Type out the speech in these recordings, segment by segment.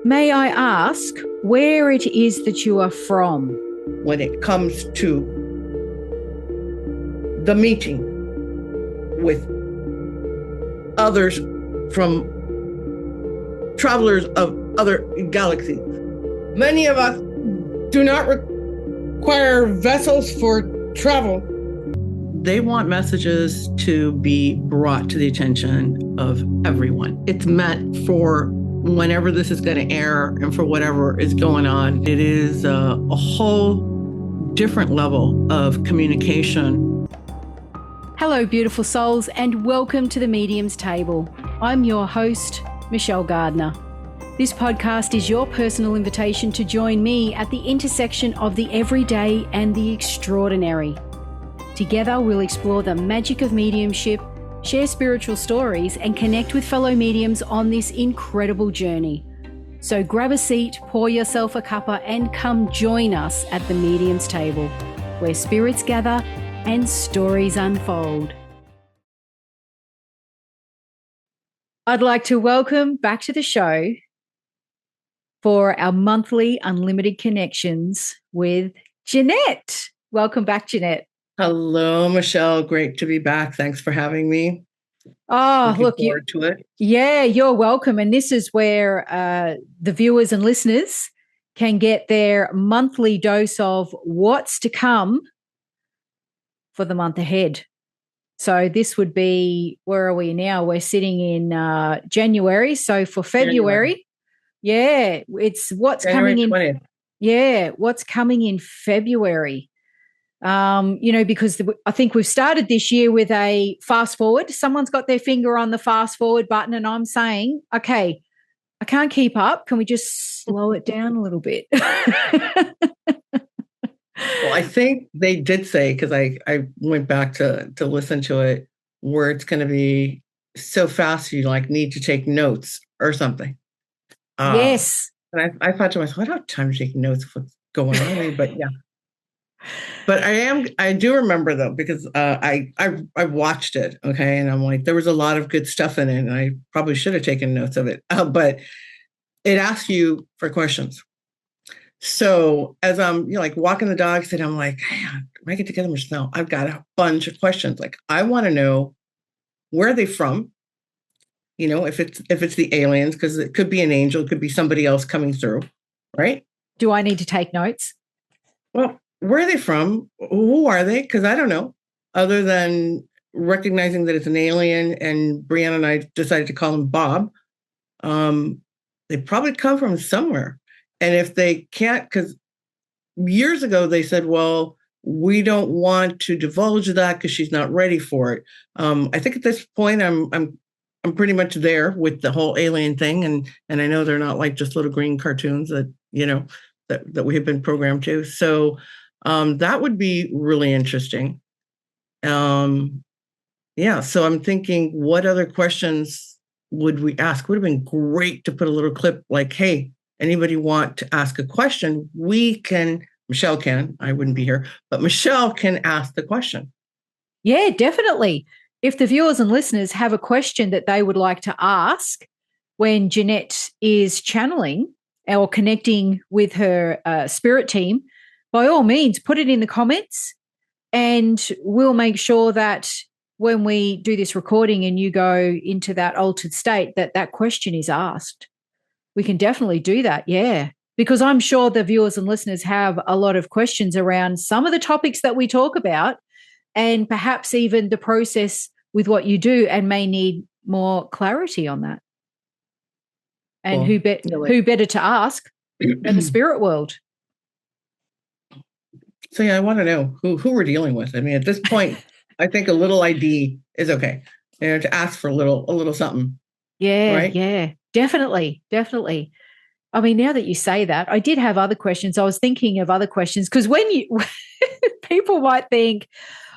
May I ask where it is that you are from? When it comes to the meeting with others from travelers of other galaxies, many of us do not require vessels for travel. They want messages to be brought to the attention of everyone. It's meant for whenever this is going to air and for whatever is going on. It is a whole different level of communication. Hello, beautiful souls, and welcome to the Medium's Table. I'm your host, Michelle Gardner. This podcast is your personal invitation to join me at the intersection of the everyday and the extraordinary. Together, we'll explore the magic of mediumship, share spiritual stories, and connect with fellow mediums on this incredible journey. So grab a seat, pour yourself a cuppa, and come join us at the Medium's Table, where spirits gather and stories unfold. I'd like to welcome back to the show for our monthly Unlimited Connections with Jeannette. Welcome back, Jeannette. Hello, Michelle. Great to be back. Thanks for having me. Oh, Looking forward to it. Yeah, you're welcome. And this is where the viewers and listeners can get their monthly dose of what's to come for the month ahead. So this would be, where are we now? We're sitting in January. So for February, yeah, it's what's January coming 20th. in. Yeah, what's coming in February. Because I think we've started this year with a fast forward. Someone's got their finger on the fast forward button and I'm saying, okay, I can't keep up. Can we just slow it down a little bit? Well, I think they did say, because I went back to listen to it, where it's going to be so fast you need to take notes or something. Yes. And I thought to myself, I don't have time to take notes of what's going on. But yeah. But I do remember though, because I watched it, okay, and I'm like, there was a lot of good stuff in it, and I probably should have taken notes of it. But it asks you for questions. So as I'm walking the dogs, and I'm like, hey, when I get together, Michelle, I've got a bunch of questions. Like, I want to know where are they from. If it's the aliens, because it could be an angel, it could be somebody else coming through, right? Do I need to take notes? Well, where are they from? Who are they? Because I don't know, other than recognizing that it's an alien, and Brianna and I decided to call him Bob. They probably come from somewhere. And if they can't, because years ago they said, well, we don't want to divulge that because she's not ready for it. I think at this point I'm pretty much there with the whole alien thing. And I know they're not like just little green cartoons that, that we have been programmed to. So that would be really interesting. Yeah. So I'm thinking, what other questions would we ask? Would have been great to put a little clip like, hey, anybody want to ask a question? Michelle can, I wouldn't be here, but Michelle can ask the question. Yeah, definitely. If the viewers and listeners have a question that they would like to ask when Jeannette is channeling or connecting with her spirit team, by all means, put it in the comments, and we'll make sure that when we do this recording and you go into that altered state, that question is asked. We can definitely do that, yeah, because I'm sure the viewers and listeners have a lot of questions around some of the topics that we talk about, and perhaps even the process with what you do, and may need more clarity on that. And who better to ask than the spirit world? So yeah, I want to know who we're dealing with. I mean, at this point, I think a little ID is okay. To ask for a little something. Yeah, right? Yeah, definitely. I mean, now that you say that, I did have other questions. I was thinking of other questions, because when people might think,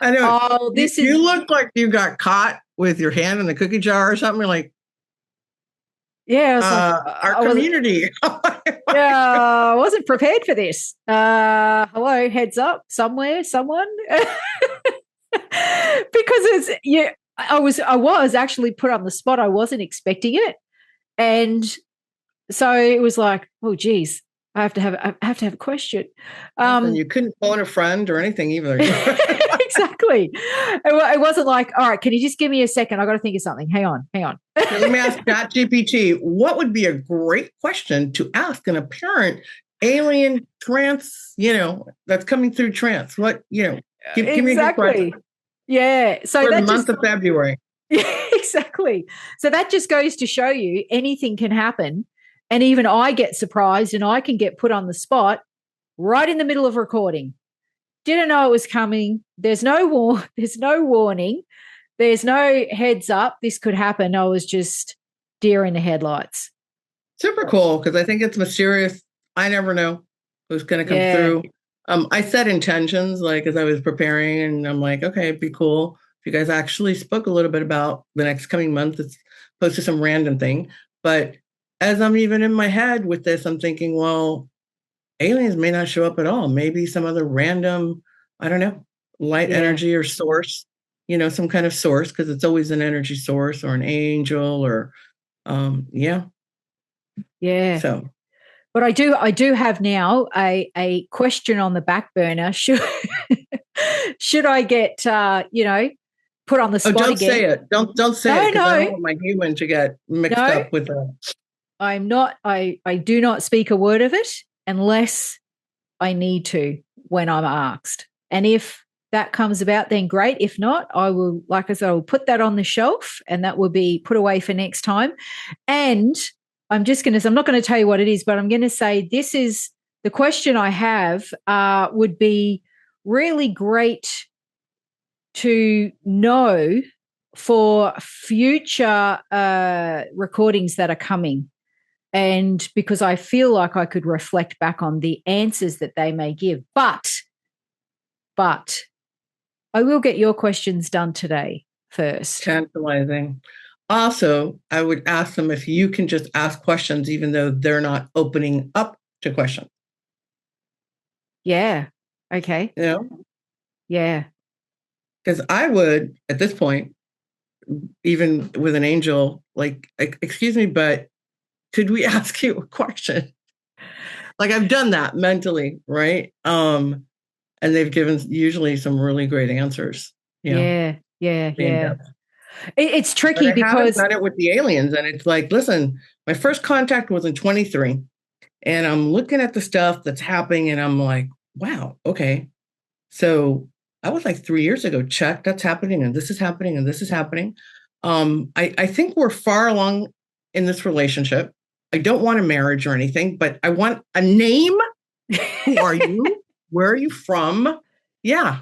I know, oh, you look like you got caught with your hand in the cookie jar or something. You're like, yeah, our community. Yeah, I wasn't prepared for this. Hello, heads up, someone. Because I was actually put on the spot. I wasn't expecting it. And So it was like, oh, geez, I have to have a question. And you couldn't phone a friend or anything either. Exactly. It wasn't like, all right, can you just give me a second? I got to think of something. Hang on. Let me ask ChatGPT, what would be a great question to ask an apparent alien trance, that's coming through trance? What, give me a good question. Yeah. So for the month of February. Yeah, exactly. So that just goes to show you anything can happen. And even I get surprised and I can get put on the spot right in the middle of recording. Didn't know it was coming. There's no warning. There's no heads up. This could happen. I was just deer in the headlights. Super cool, because I think it's mysterious. I never know who's going to come through. I set intentions like as I was preparing, and I'm like, okay, it'd be cool if you guys actually spoke a little bit about the next coming month. It's opposed to some random thing. But as I'm even in my head with this, I'm thinking, well, aliens may not show up at all. Maybe some other random, I don't know, light energy or source, some kind of source, because it's always an energy source or an angel or, yeah. So, but I do have now a question on the back burner. Should I get put on the spot don't again? Say it. Don't say it. No. I don't want my human to get mixed up with that. I'm not. I do not speak a word of it unless I need to when I'm asked. And if that comes about, then great. If not, I will, like I said, I will put that on the shelf and that will be put away for next time. And I'm not going to tell you what it is, but I'm going to say this is the question I have would be really great to know for future recordings that are coming. And because I feel like I could reflect back on the answers that they may give. But I will get your questions done today first. Tantalizing. Also, I would ask them if you can just ask questions, even though they're not opening up to questions. Yeah. Okay. Yeah. Because I would, at this point, even with an angel, like, excuse me, but could we ask you a question? Like I've done that mentally, right? And they've given usually some really great answers. Yeah. It's tricky because I haven't done it with the aliens, and it's like, listen, my first contact was in 23, and I'm looking at the stuff that's happening, and I'm like, wow, okay, so that was like 3 years ago. Check, that's happening, and this is happening, and this is happening. I think we're far along in this relationship. I don't want a marriage or anything, but I want a name. Who are you? Where are you from? Yeah.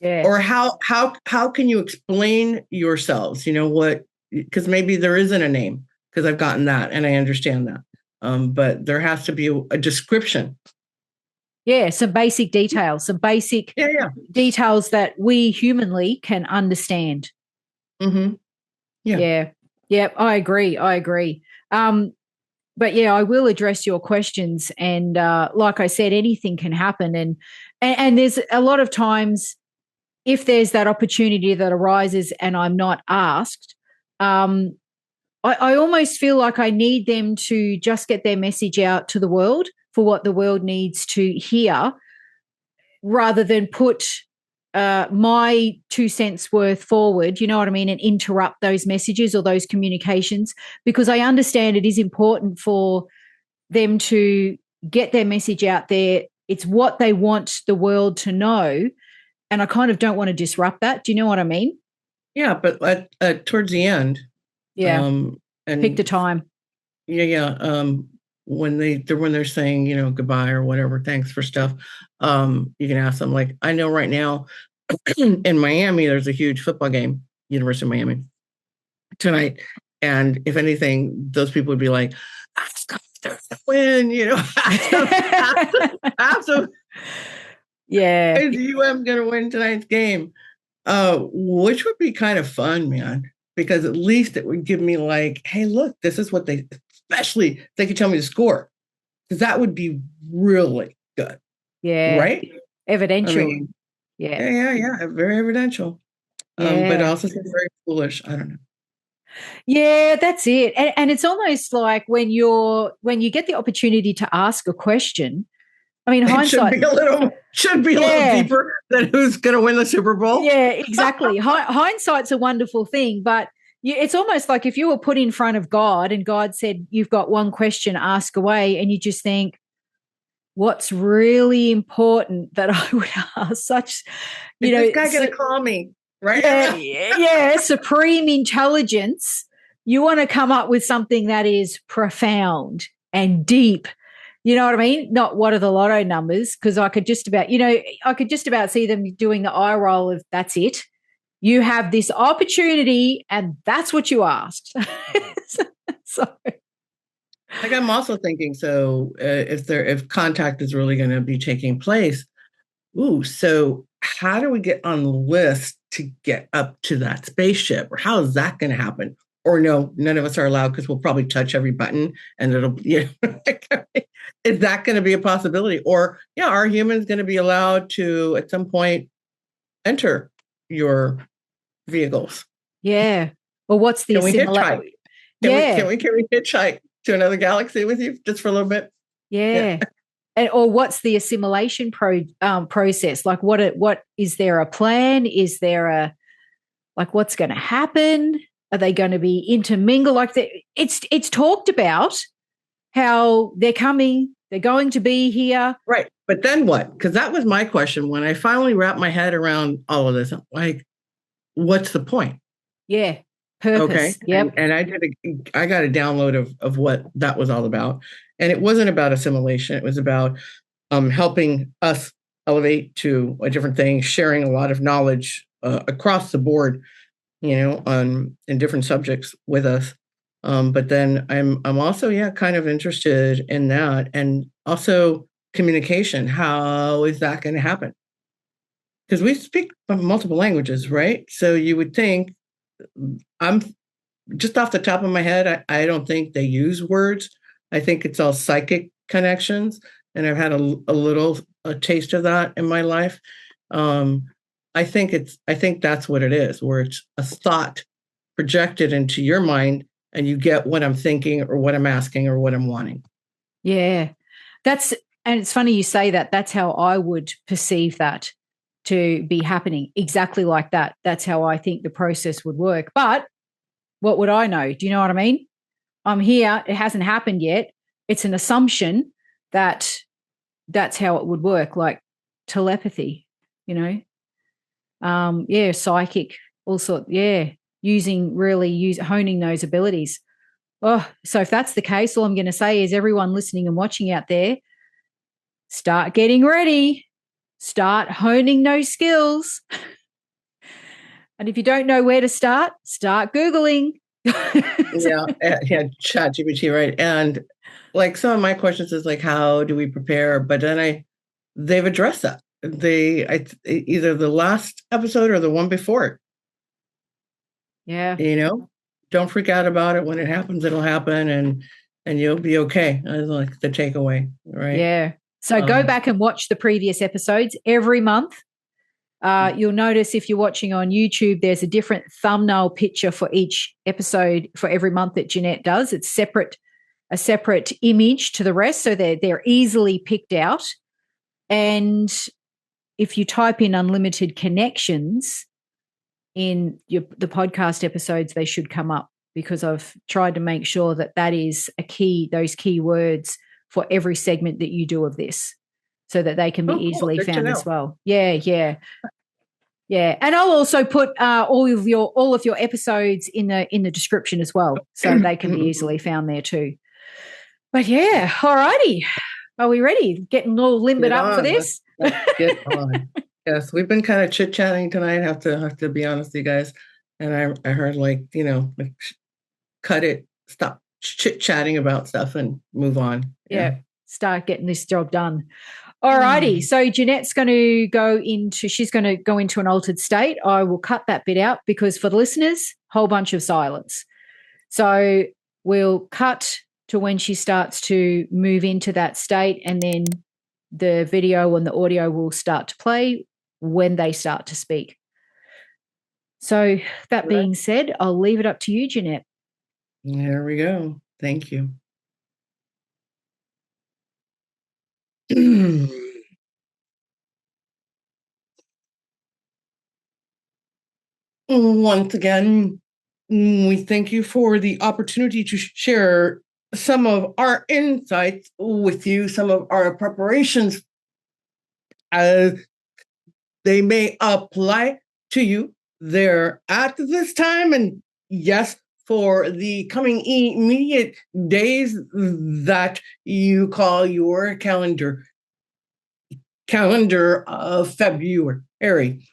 Or how can you explain yourselves? What? Because maybe there isn't a name. Because I've gotten that and I understand that. But there has to be a description. Yeah, some basic details, details that we humanly can understand. Mm-hmm. Yeah. I agree. But yeah, I will address your questions. And like I said, anything can happen. And there's a lot of times if there's that opportunity that arises and I'm not asked, I almost feel like I need them to just get their message out to the world for what the world needs to hear rather than put my 2 cents worth forward, you know what I mean, and interrupt those messages or those communications, because I understand it is important for them to get their message out there. It's what they want the world to know. And I kind of don't want to disrupt that. Do you know what I mean? Yeah, but towards the end. And pick the time. Yeah. When they're saying, goodbye or whatever, thanks for stuff, you can ask them, like, I know right now in Miami, there's a huge football game, University of Miami, tonight. And if anything, those people would be like, ask them if they're going to win, ask them. Yeah. Is UM going to win tonight's game? Which would be kind of fun, man, because at least it would give me like, hey, look, this is what especially if they could tell me the score, because that would be really good. Yeah. Right? Evidential. I mean, yeah. Very evidential. But also very foolish. I don't know. Yeah, that's it. And it's almost like when you get the opportunity to ask a question. I mean, It hindsight should be a little deeper than who's going to win the Super Bowl. Yeah, exactly. Hindsight's a wonderful thing, but it's almost like if you were put in front of God and God said, you've got one question, ask away, and you just think, what's really important that I would ask? Such, Is this guy going to call me? Right? Yeah, supreme intelligence. You want to come up with something that is profound and deep. You know what I mean? Not what are the lotto numbers, because I could just about see them doing the eye roll of that's it. You have this opportunity and that's what you asked. So like I'm also thinking, so if contact is really going to be taking place, so how do we get on the list to get up to that spaceship, or how is that going to happen? Or no, none of us are allowed because we'll probably touch every button and it'll, is that going to be a possibility? Or are humans going to be allowed to at some point enter your vehicles? Yeah. Well, what's the hitchhike? Can we hitchhike to another galaxy with you just for a little bit? Yeah. Or what's the assimilation process? Like, what is there a plan? Is there what's going to happen? Are they going to be intermingled? Like it's talked about how they're coming, they're going to be here. Right. But then what? Because that was my question when I finally wrapped my head around all of this. I'm like, what's the point? Yeah. Purpose. Okay. Yep. And I got a download of what that was all about. And it wasn't about assimilation. It was about helping us elevate to a different thing, sharing a lot of knowledge across the board, in different subjects with us. But then I'm also, kind of interested in that, and also communication. How is that going to happen? Because we speak multiple languages, right? So you would think, I'm just off the top of my head, I don't think they use words. I think it's all psychic connections, and I've had a little taste of that in my life. I think that's what it is, where it's a thought projected into your mind and you get what I'm thinking or what I'm asking or what I'm wanting. Yeah. And it's funny you say that. That's how I would perceive that to be happening, exactly like that. That's how I think the process would work. But what would I know? Do you know what I mean? I'm here. It hasn't happened yet. It's an assumption that that's how it would work, like telepathy, psychic, all sorts. Yeah, honing those abilities. Oh, so if that's the case, all I'm going to say is everyone listening and watching out there, start getting ready, start honing those skills. And if you don't know where to start Googling. ChatGPT, right? And like some of my questions is like, how do we prepare? But then they've addressed that. Either the last episode or the one before it. Yeah. Don't freak out about it. When it happens, it'll happen, and you'll be okay. That's like the takeaway, right? Yeah. So go back and watch the previous episodes every month. You'll notice if you're watching on YouTube, there's a different thumbnail picture for each episode for every month that Jeannette does. It's a separate image to the rest, so they're easily picked out. And if you type in unlimited connections in the podcast episodes, they should come up, because I've tried to make sure that is those key words for every segment that you do of this, so that they can be easily found as well. Yeah. And I'll also put all of your episodes in the description as well, so they can be easily found there too. But yeah, all righty. Are we ready? Getting all limbered up for this? Let's get on. Yes, we've been kind of chit-chatting tonight. Have to be honest with you guys. And I heard cut it, stop chit-chatting about stuff and move on. Yeah. Start getting this job done. All righty. So Jeanette's going to go into an altered state. I will cut that bit out because for the listeners, whole bunch of silence. So we'll cut to when she starts to move into that state, and then the video and the audio will start to play when they start to speak. So that being said, I'll leave it up to you, Jeannette. There we go. Thank you. Once again, we thank you for the opportunity to share some of our insights with you, some of our preparations as they may apply to you there at this time. And yes, for the coming immediate days that you call your calendar of February.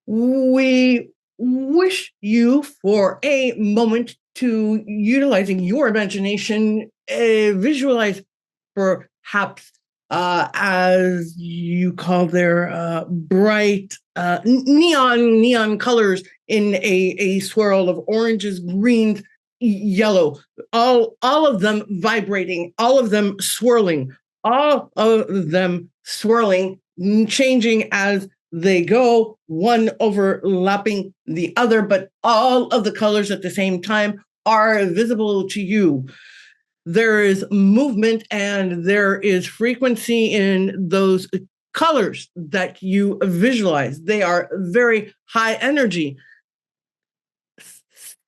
We wish you for a moment to utilizing your imagination, visualize perhaps as you call their bright neon colors in a swirl of oranges, greens, yellow, all of them vibrating, all of them swirling, changing as they go, one overlapping the other, but all of the colors at the same time are visible to you. There is movement and there is frequency in those colors that you visualize. They are very high energy.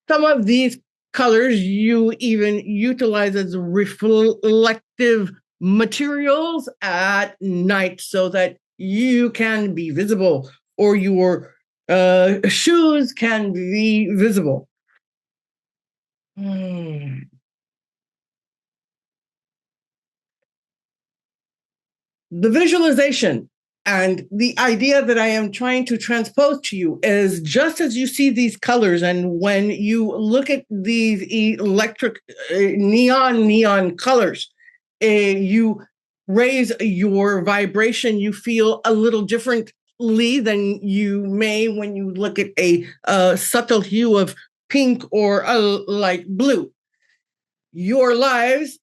Some of these colors you even utilize as reflective materials at night so that you can be visible, or your shoes can be visible. The visualization and the idea that I am trying to transpose to you is just as you see these colors, and when you look at these electric neon colors, you raise your vibration, you feel a little differently than you may when you look at a subtle hue of pink or a light blue. Your lives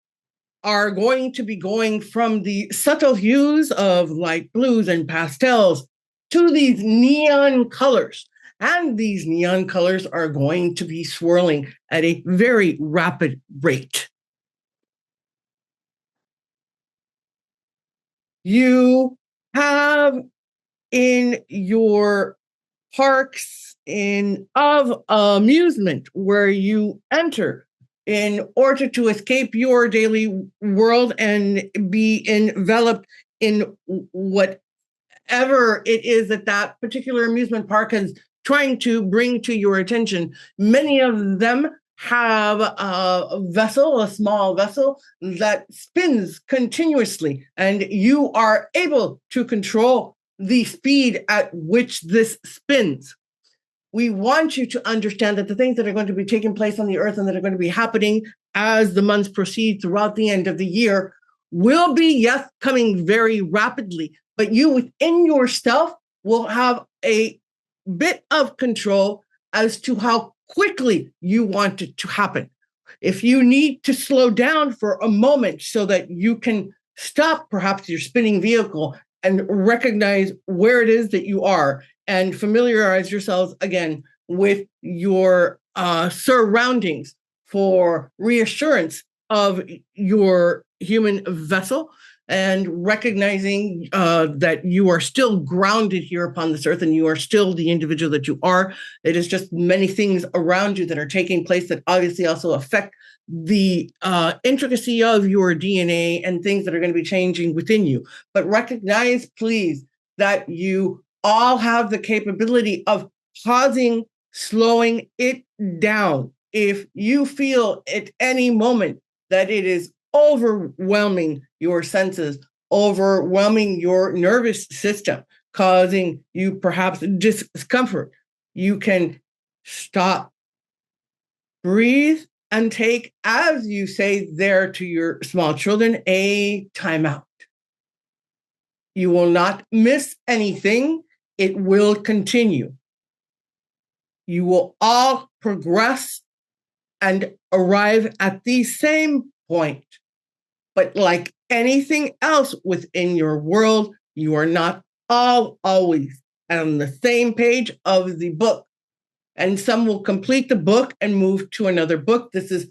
are going to be going from the subtle hues of light blues and pastels to these neon colors. And these neon colors are going to be swirling at a very rapid rate. You have in your parks of amusement where you enter in order to escape your daily world and be enveloped in whatever it is that particular amusement park is trying to bring to your attention. Many of them have a small vessel that spins continuously, and you are able to control the speed at which this spins. We want you to understand that the things that are going to be taking place on the earth and that are going to be happening as the months proceed throughout the end of the year will be, yes, coming very rapidly, but you within yourself will have a bit of control as to how quickly you want it to happen. If you need to slow down for a moment so that you can stop perhaps your spinning vehicle and recognize where it is that you are and familiarize yourselves again with your surroundings for reassurance of your human vessel, and recognizing that you are still grounded here upon this earth and you are still the individual that you are. It is just many things around you that are taking place that obviously also affect the intricacy of your DNA and things that are going to be changing within you. But recognize, please, that you all have the capability of pausing, slowing it down. If you feel at any moment that it is overwhelming your senses, overwhelming your nervous system, causing you perhaps discomfort, you can stop, breathe, and take, as you say there to your small children, a timeout. You will not miss anything. It will continue. You will all progress and arrive at the same point. But like anything else within your world, you are not all always on the same page of the book. And some will complete the book and move to another book. This is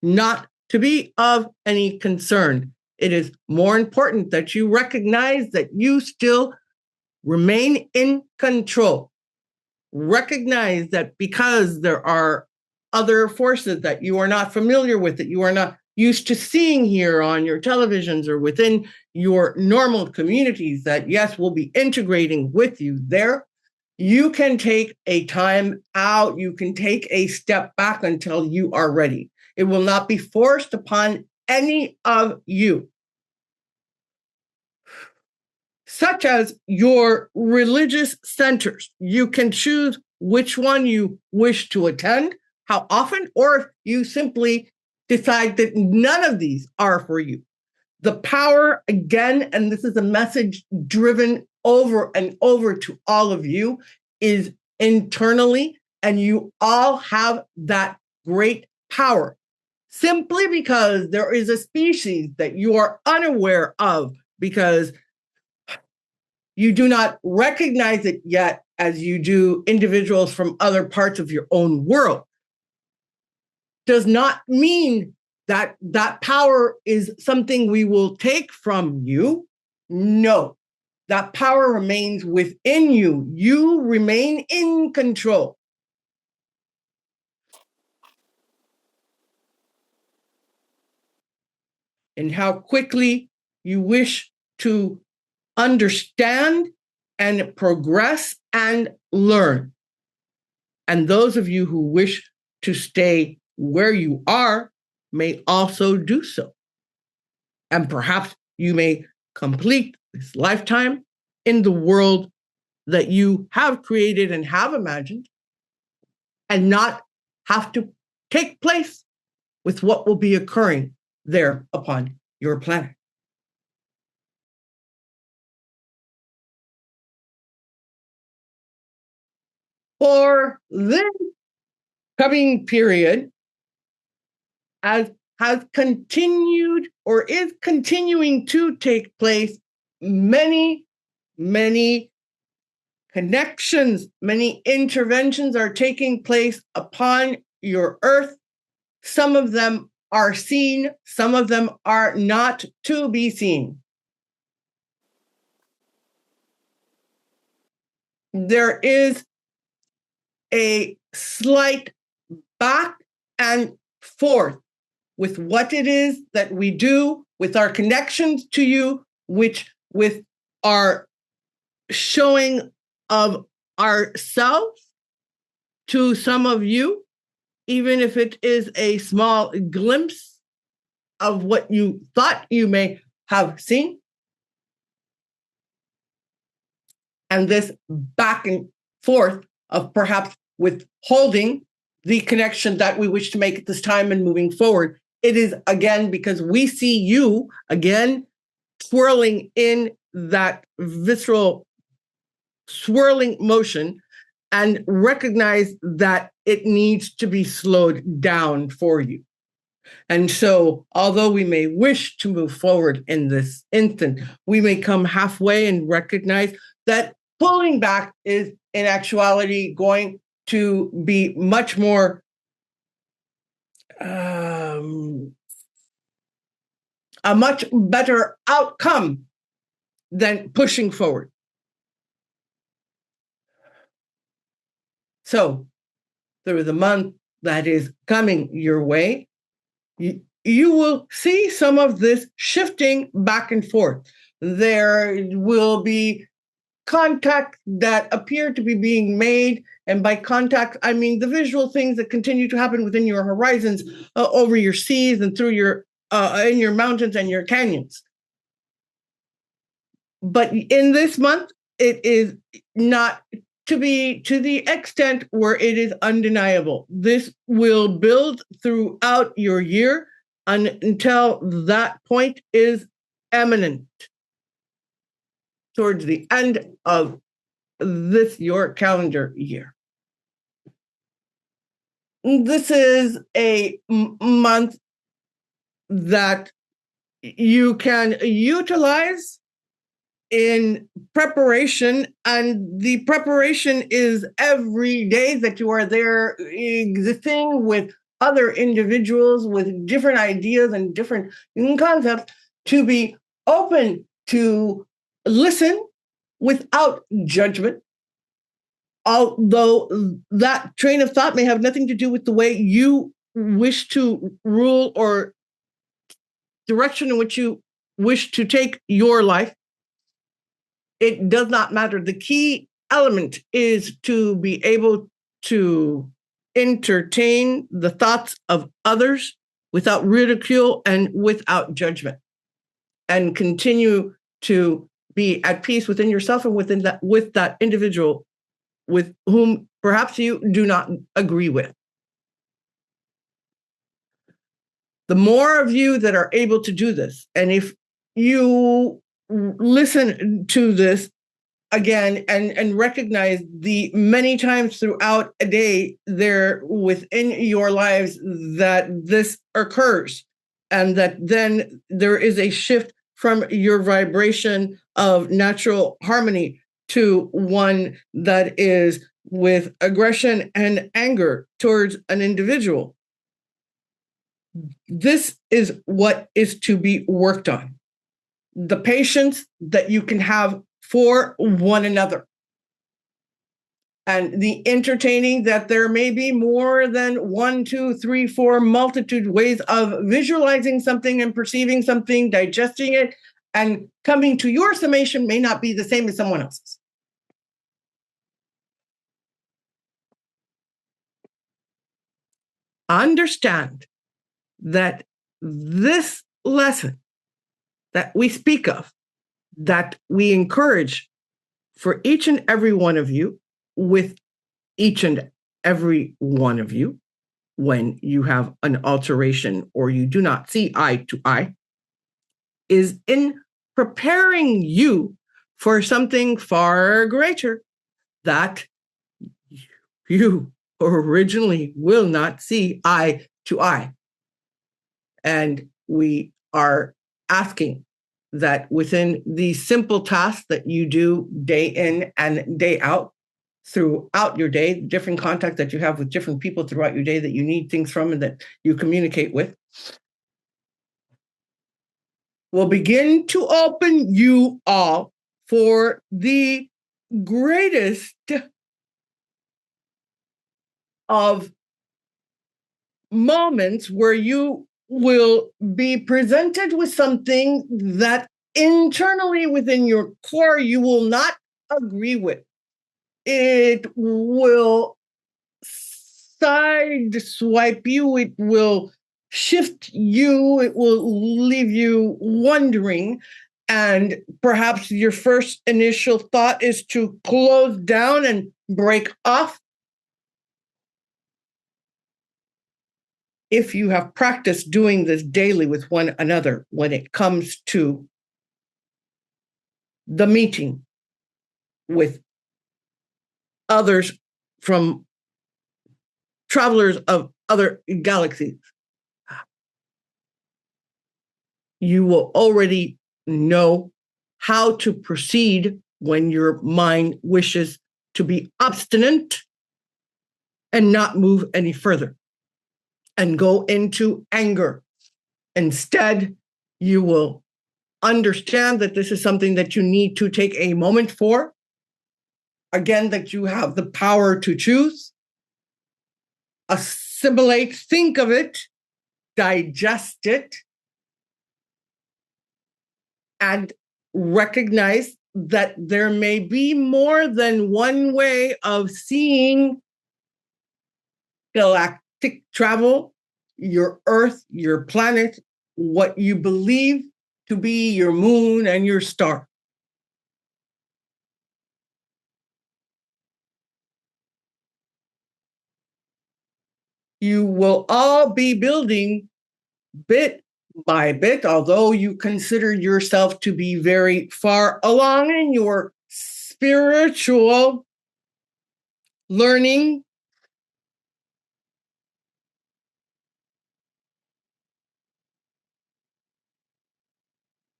not to be of any concern. It is more important that you recognize that you still remain in control. Recognize that because there are other forces that you are not familiar with, that you are not used to seeing here on your televisions or within your normal communities, that yes, will be integrating with you there, you can take a time out. You can take a step back until you are ready. It will not be forced upon any of you. Such as your religious centers. You can choose which one you wish to attend, how often, or if you simply decide that none of these are for you. The power, again, and this is a message driven over and over to all of you, is internally, and you all have that great power. Simply because there is a species that you are unaware of, because you do not recognize it yet as you do individuals from other parts of your own world, does not mean that that power is something we will take from you. No, that power remains within you. You remain in control. And how quickly you wish to understand and progress and learn. And those of you who wish to stay where you are may also do so. And perhaps you may complete this lifetime in the world that you have created and have imagined, and not have to take place with what will be occurring there upon your planet. For this coming period, as has continued or is continuing to take place, many connections, many interventions are taking place upon your earth. Some of them are seen, some of them are not to be seen. There is a slight back and forth with what it is that we do, with our connections to you, which with our showing of ourselves to some of you, even if it is a small glimpse of what you thought you may have seen. And this back and forth of perhaps withholding the connection that we wish to make at this time and moving forward. It is, again, because we see you, again, swirling in that visceral swirling motion, and recognize that it needs to be slowed down for you. And so, although we may wish to move forward in this instant, we may come halfway and recognize that pulling back is, in actuality, going to be much more a much better outcome than pushing forward. So, through the month that is coming your way, you will see some of this shifting back and forth. There will be contact that appear to be being made. And by contact, I mean the visual things that continue to happen within your horizons, over your seas and through your, in your mountains and your canyons. But in this month, it is not to be to the extent where it is undeniable. This will build throughout your year until that point is imminent. Towards the end of this, your calendar year. This is a month that you can utilize in preparation, and the preparation is every day that you are there existing with other individuals with different ideas and different concepts, to be open to listen without judgment, although that train of thought may have nothing to do with the way you wish to rule or direction in which you wish to take your life. It does not matter. The key element is to be able to entertain the thoughts of others without ridicule and without judgment, and continue to be at peace within yourself and within that, with that individual with whom perhaps you do not agree with. The more of you that are able to do this, and if you listen to this again and recognize the many times throughout a day there within your lives that this occurs, and that then there is a shift from your vibration of natural harmony to one that is with aggression and anger towards an individual. This is what is to be worked on. The patience that you can have for one another, and the entertaining that there may be more than 1, 2, 3, 4 multitude ways of visualizing something and perceiving something, digesting it, and coming to your summation may not be the same as someone else's. Understand that this lesson that we speak of, that we encourage for each and every one of you, with each and every one of you, when you have an alteration or you do not see eye to eye, is in preparing you for something far greater that you originally will not see eye to eye. And we are asking that within the simple tasks that you do day in and day out, throughout your day, different contact that you have with different people throughout your day that you need things from and that you communicate with, will begin to open you all for the greatest of moments where you will be presented with something that internally within your core you will not agree with. It will sideswipe you, it will shift you, it will leave you wondering, and perhaps your first initial thought is to close down and break off. If you have practiced doing this daily with one another, when it comes to the meeting with others from travelers of other galaxies, you will already know how to proceed when your mind wishes to be obstinate and not move any further and go into anger. Instead, you will understand that this is something that you need to take a moment for. Again, that you have the power to choose, assimilate, think of it, digest it, and recognize that there may be more than one way of seeing galactic travel, your Earth, your planet, what you believe to be your moon and your star. You will all be building bit by bit, although you consider yourself to be very far along in your spiritual learning.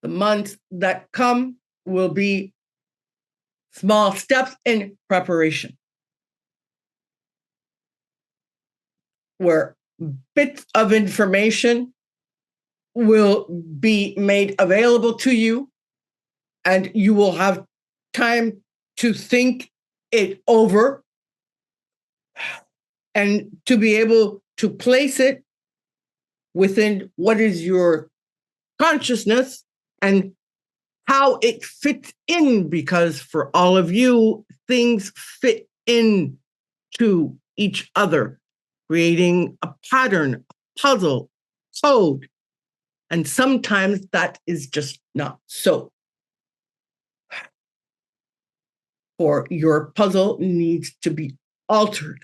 The months that come will be small steps in preparation, where bits of information will be made available to you, and you will have time to think it over and to be able to place it within what is your consciousness and how it fits in, because for all of you, things fit in to each other, creating a pattern, a puzzle, code. And sometimes that is just not so. Or your puzzle needs to be altered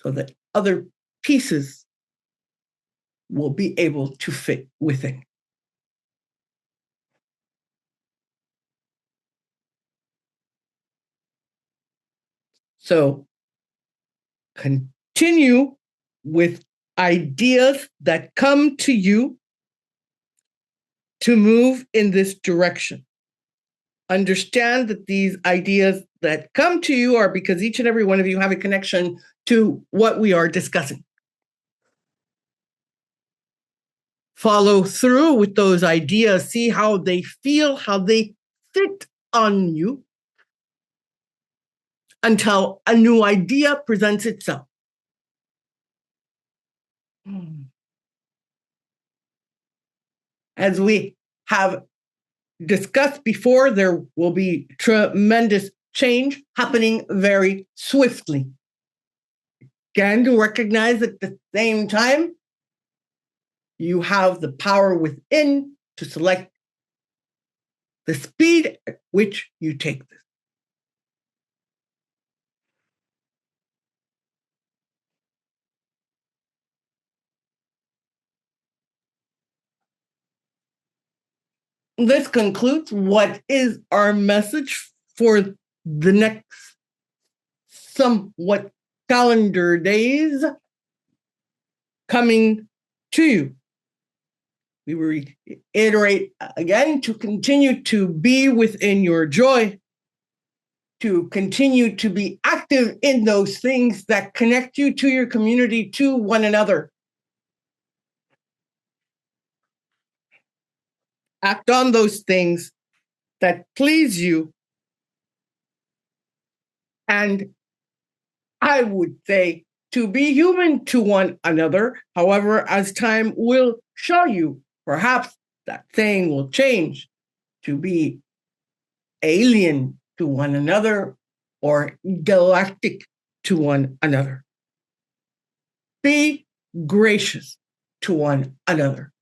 so that other pieces will be able to fit within. So continue with ideas that come to you to move in this direction. Understand that these ideas that come to you are because each and every one of you have a connection to what we are discussing. Follow through with those ideas, see how they feel, how they fit on you, until a new idea presents itself. As we have discussed before, there will be tremendous change happening very swiftly. Again, to recognize at the same time, you have the power within to select the speed at which you take this. This concludes what is our message for the next somewhat calendar days coming to you. We reiterate again to continue to be within your joy, to continue to be active in those things that connect you to your community, to one another. Act on those things that please you. And I would say to be human to one another. However, as time will show you, perhaps that thing will change to be alien to one another or galactic to one another. Be gracious to one another.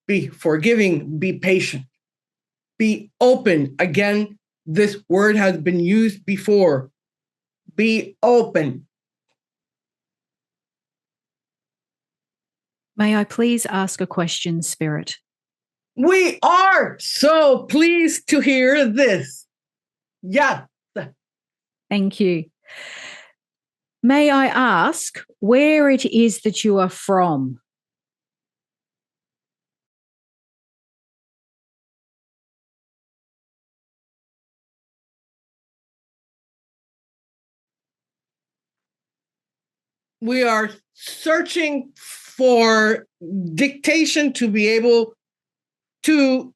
Be forgiving, be patient, be open. Again, this word has been used before. Be open. May I please ask a question, Spirit? We are so pleased to hear this. Yeah. Thank you. May I ask where it is that you are from? We are searching for dictation to be able to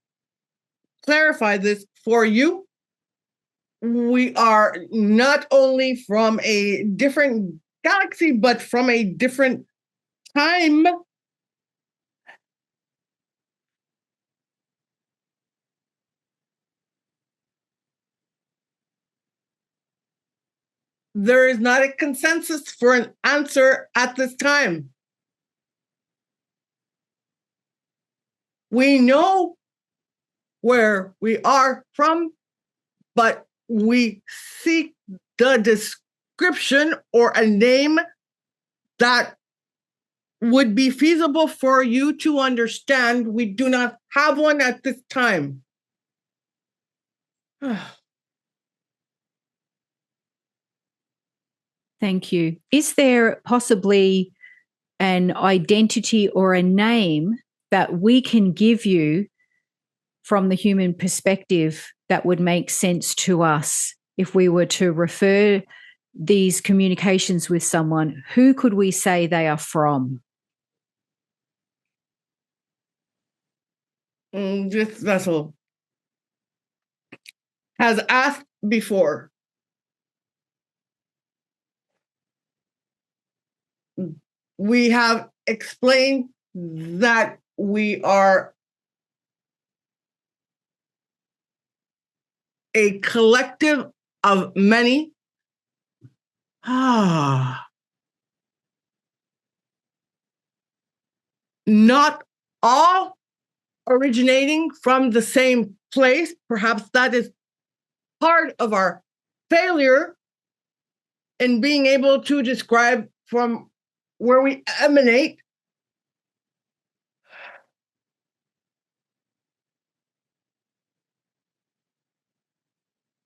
clarify this for you. We are not only from a different galaxy, but from a different time. There is not a consensus for an answer at this time. We know where we are from, but we seek the description or a name that would be feasible for you to understand. We do not have one at this time. Thank you. Is there possibly an identity or a name that we can give you from the human perspective that would make sense to us if we were to refer these communications with someone? Who could we say they are from? This vessel has asked before. We have explained that we are a collective of many. Not all originating from the same place. Perhaps that is part of our failure in being able to describe from where we emanate.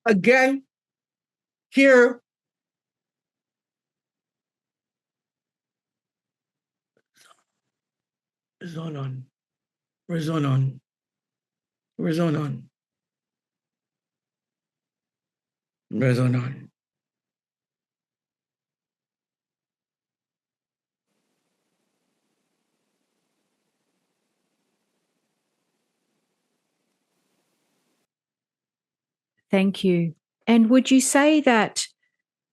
Again, here, resonon, resonon, resonon, resonon. Thank you. And would you say that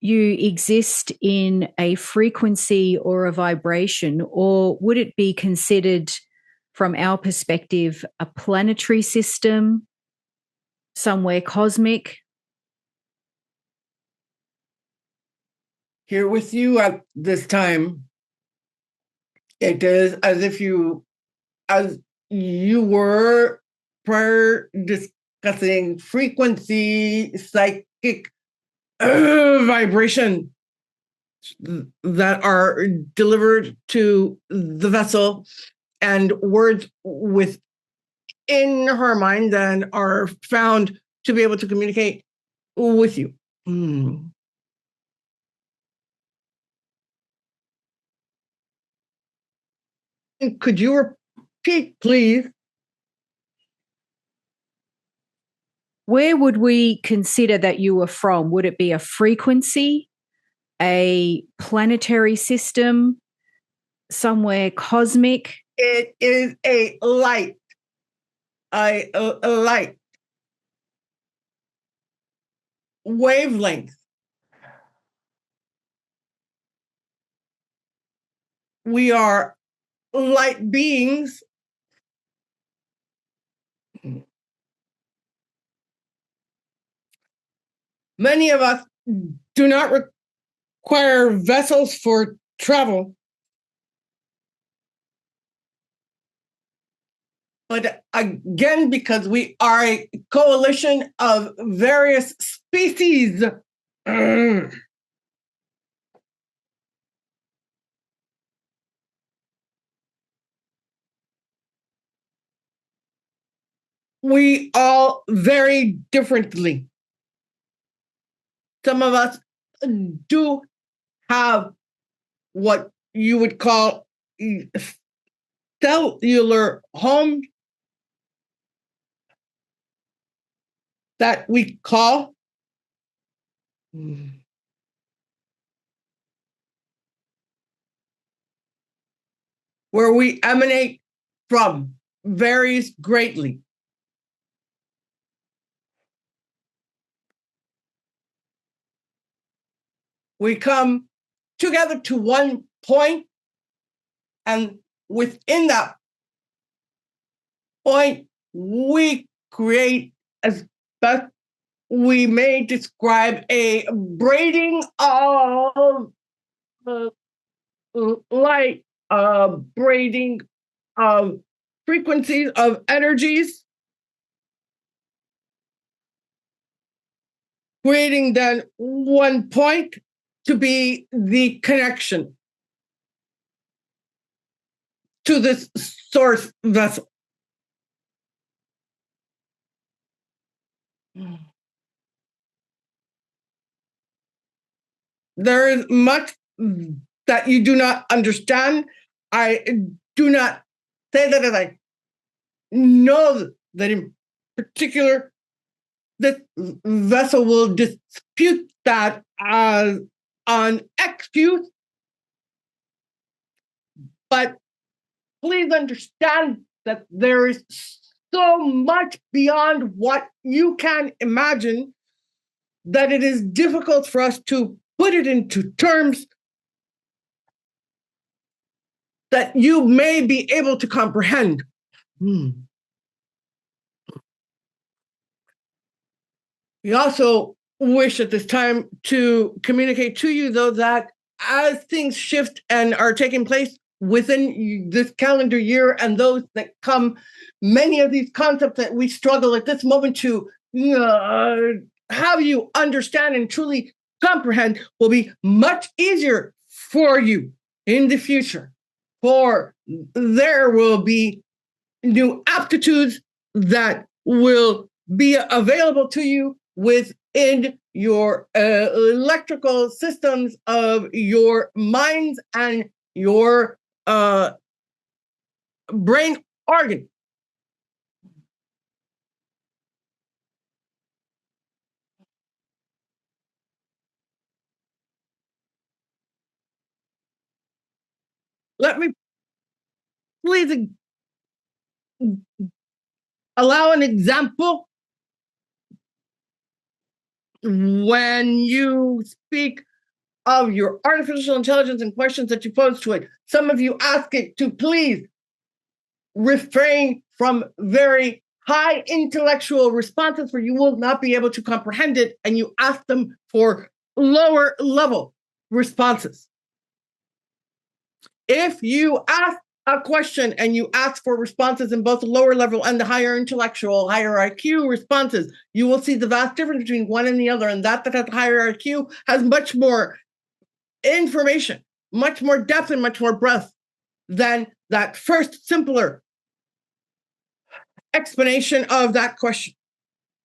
you exist in a frequency or a vibration, or would it be considered, from our perspective, a planetary system, somewhere cosmic? Here with you at this time, it is as you were prior discussing frequency, psychic vibration that are delivered to the vessel, and words within her mind then are found to be able to communicate with you. Could you repeat, please? Where would we consider that you were from? Would it be a frequency, a planetary system, somewhere cosmic? It is a light, a light wavelength. We are light beings. Many of us do not require vessels for travel. But again, because we are a coalition of various species, we all vary differently. Some of us do have what you would call cellular homes that we call where we emanate from varies greatly. We come together to one point, and within that point, we create, as best we may describe, a braiding of light, a braiding of frequencies, of energies, creating then one point to be the connection to this source vessel. There is much that you do not understand. I do not say that as I know that particular, this vessel will dispute that as an excuse. But please understand that there is so much beyond what you can imagine that it is difficult for us to put it into terms that you may be able to comprehend. We also wish at this time to communicate to you, though, that as things shift and are taking place within this calendar year and those that come, many of these concepts that we struggle at this moment to have you understand and truly comprehend will be much easier for you in the future. For there will be new aptitudes that will be available to you within your electrical systems of your minds and your brain organ. Let me please allow an example. When you speak of your artificial intelligence and questions that you pose to it, some of you ask it to please refrain from very high intellectual responses where you will not be able to comprehend it, and you ask them for lower level responses. If you ask a question and you ask for responses in both the lower level and the higher intellectual, higher IQ responses, you will see the vast difference between one and the other. And that has higher IQ has much more information, much more depth and much more breadth than that first simpler explanation of that question.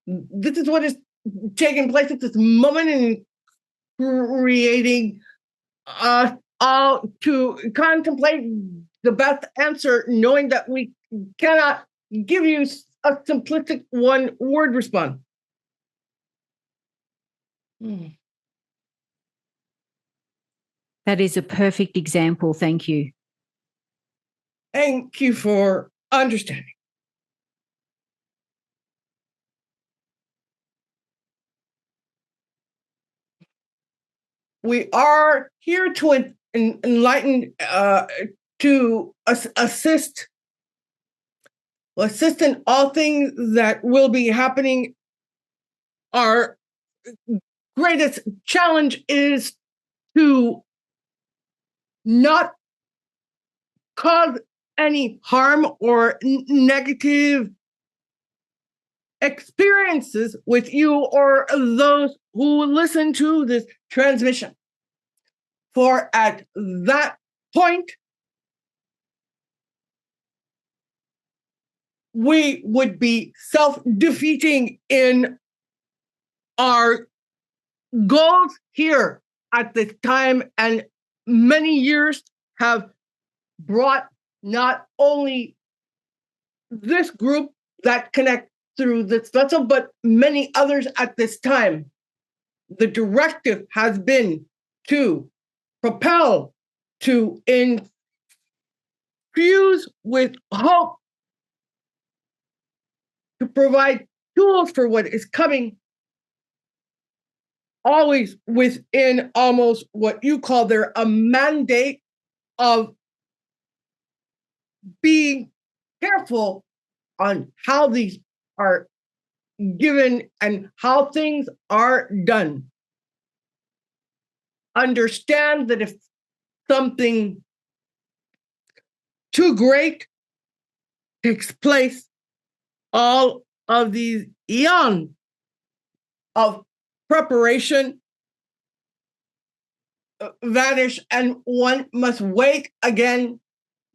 This is what is taking place at this moment in creating all to contemplate the best answer, knowing that we cannot give you a simplistic one-word response. That is a perfect example. Thank you. Thank you for understanding. We are here to enlighten, to assist in all things that will be happening. Our greatest challenge is to not cause any harm or negative experiences with you or those who listen to this transmission. For at that point, we would be self-defeating in our goals here at this time, and many years have brought not only this group that connect through this vessel, but many others at this time. The directive has been to propel, to infuse with hope, to provide tools for what is coming, always within almost what you call there a mandate of being careful on how these are given and how things are done. Understand that if something too great takes place, all of these eons of preparation vanish, and one must wait again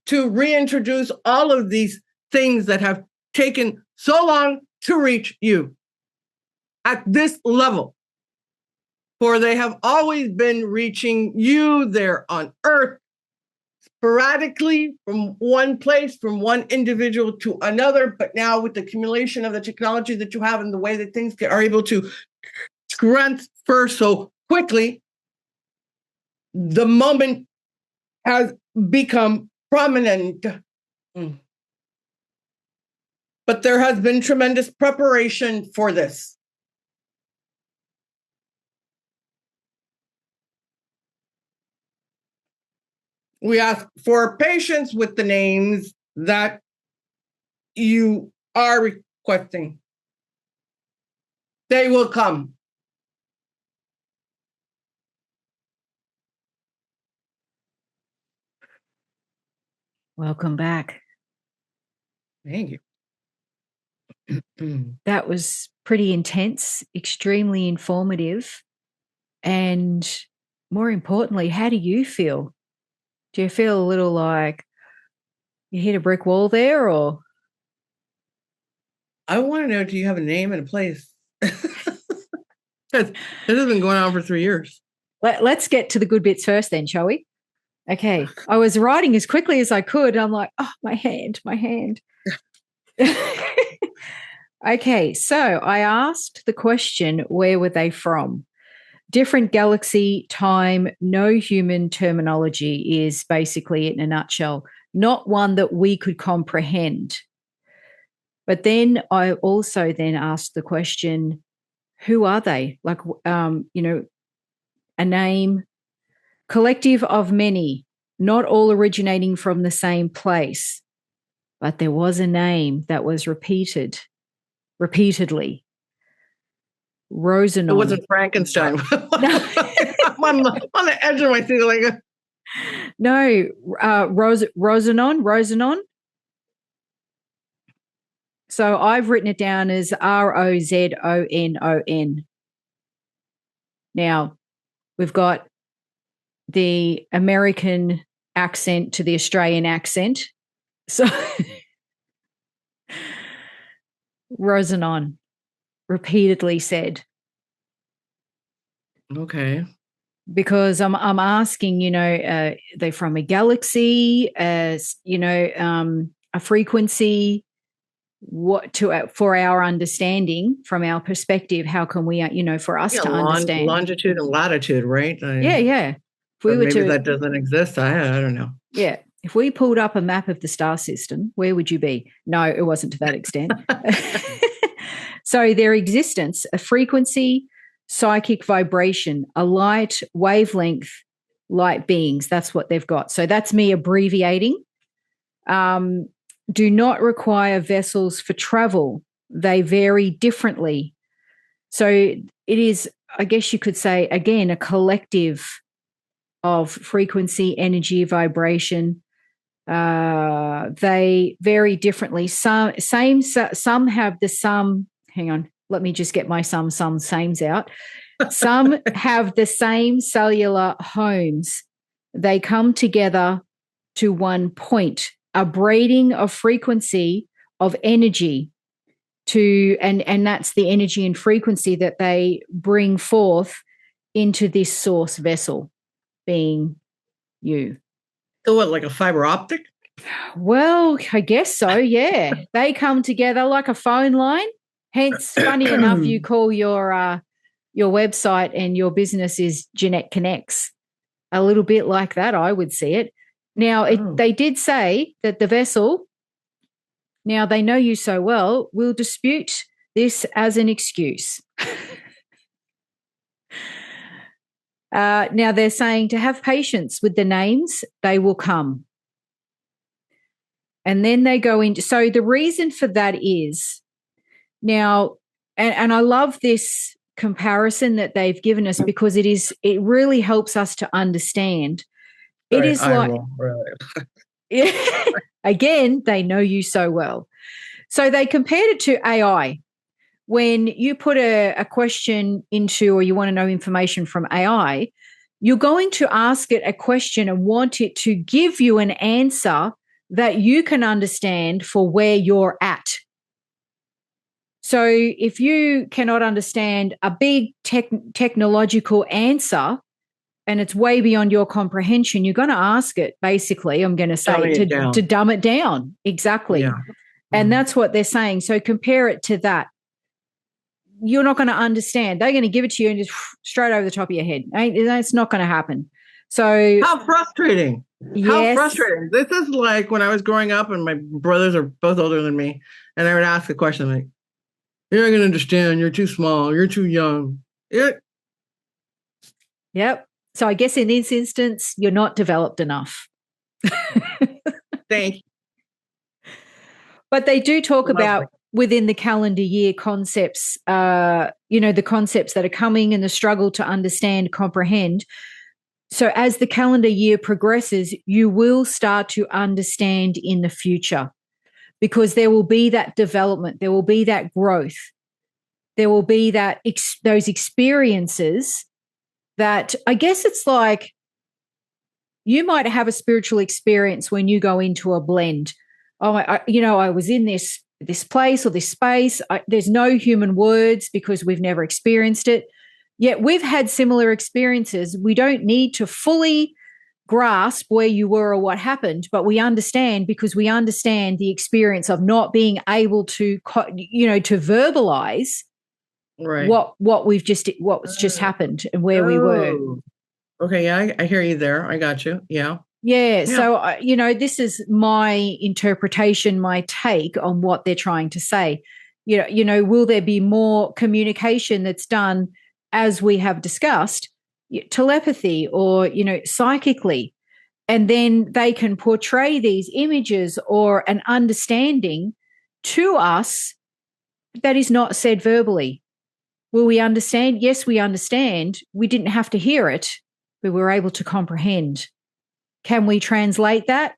to reintroduce all of these things that have taken so long to reach you at this level. For they have always been reaching you there on earth, sporadically from one place, from one individual to another. But now with the accumulation of the technology that you have and the way that things are able to transfer so quickly, the moment has become prominent. But there has been tremendous preparation for this. We ask for patience with the names that you are requesting. They will come. Welcome back. Thank you. That was pretty intense, extremely informative. And more importantly, how do you feel? Do you feel a little like you hit a brick wall there, or? I want to know, do you have a name and a place? This has been going on for 3 years. Let's get to the good bits first then, shall we? Okay. I was writing as quickly as I could. I'm like, oh, my hand. Okay. So I asked the question, where were they from? Different galaxy, time, no human terminology is basically it in a nutshell. Not one that we could comprehend. But then I also then asked the question, who are they? Like, a name, collective of many, not all originating from the same place. But there was a name that was repeatedly. Rosanon. It wasn't Frankenstein. I'm on the edge of my seat. Like, no, Rosanon. So I've written it down as Rozonon. Now, we've got the American accent to the Australian accent. So Rosanon repeatedly said. Okay. Because I'm asking, they're from a galaxy, a frequency. For our understanding, from our perspective, how can we, for us to understand longitude and latitude, right? Yeah. If we were maybe that doesn't exist. I don't know. Yeah. If we pulled up a map of the star system, where would you be? No, it wasn't to that extent. So their existence, a frequency, psychic vibration, a light wavelength, light beings. That's what they've got. So that's me abbreviating. Do not require vessels for travel. They vary differently. So it is, I guess you could say, again, a collective of frequency, energy, vibration. They vary differently. Some have the sum. Hang on, let me just get my sames out. Some have the same cellular homes. They come together to one point. A braiding of frequency of energy and that's the energy and frequency that they bring forth into this source vessel, being you. So what, like a fiber optic? Well, I guess so, yeah. They come together like a phone line. Hence, funny enough, you call your website and your business is Jeannette Connects. A little bit like that, I would see it. Now, they did say that the vessel, now they know you so well, will dispute this as an excuse. Now, they're saying to have patience with the names, they will come. And then they go into, so the reason for that is, now, and I love this comparison that they've given us because it really helps us to understand. It is like, yeah, again, they know you so well. So they compared it to AI. When you put a question into, or you want to know information from AI, you're going to ask it a question and want it to give you an answer that you can understand for where you're at. So if you cannot understand a big technological answer, and it's way beyond your comprehension, you're going to ask it, basically, I'm going to say, to dumb it down. Exactly. Yeah. And that's what they're saying. So compare it to that. You're not going to understand. They're going to give it to you and just straight over the top of your head. It's not going to happen. So how frustrating. Yes. How frustrating. This is like when I was growing up and my brothers are both older than me, and I would ask a question like, you're not going to understand. You're too small. You're too young. Yep. So I guess in this instance, you're not developed enough. Thank you. But they do talk about within the calendar year concepts, the concepts that are coming and the struggle to understand, comprehend. So as the calendar year progresses, you will start to understand in the future, because there will be that development, there will be that growth, there will be that those experiences that, I guess it's like, you might have a spiritual experience when you go into a blend. Oh, I was in this place or this space. There's no human words because we've never experienced it. Yet we've had similar experiences. We don't need to fully grasp where you were or what happened, but we understand, because we understand the experience of not being able to, to verbalize what's just happened and where we were. Okay, yeah, I hear you there. I got you. Yeah. Yeah. So, this is my interpretation, my take on what they're trying to say. Will there be more communication that's done, as we have discussed, telepathy or, psychically, and then they can portray these images or an understanding to us that is not said verbally? Will we understand? Yes, we understand. We didn't have to hear it, but we were able to comprehend. Can we translate that?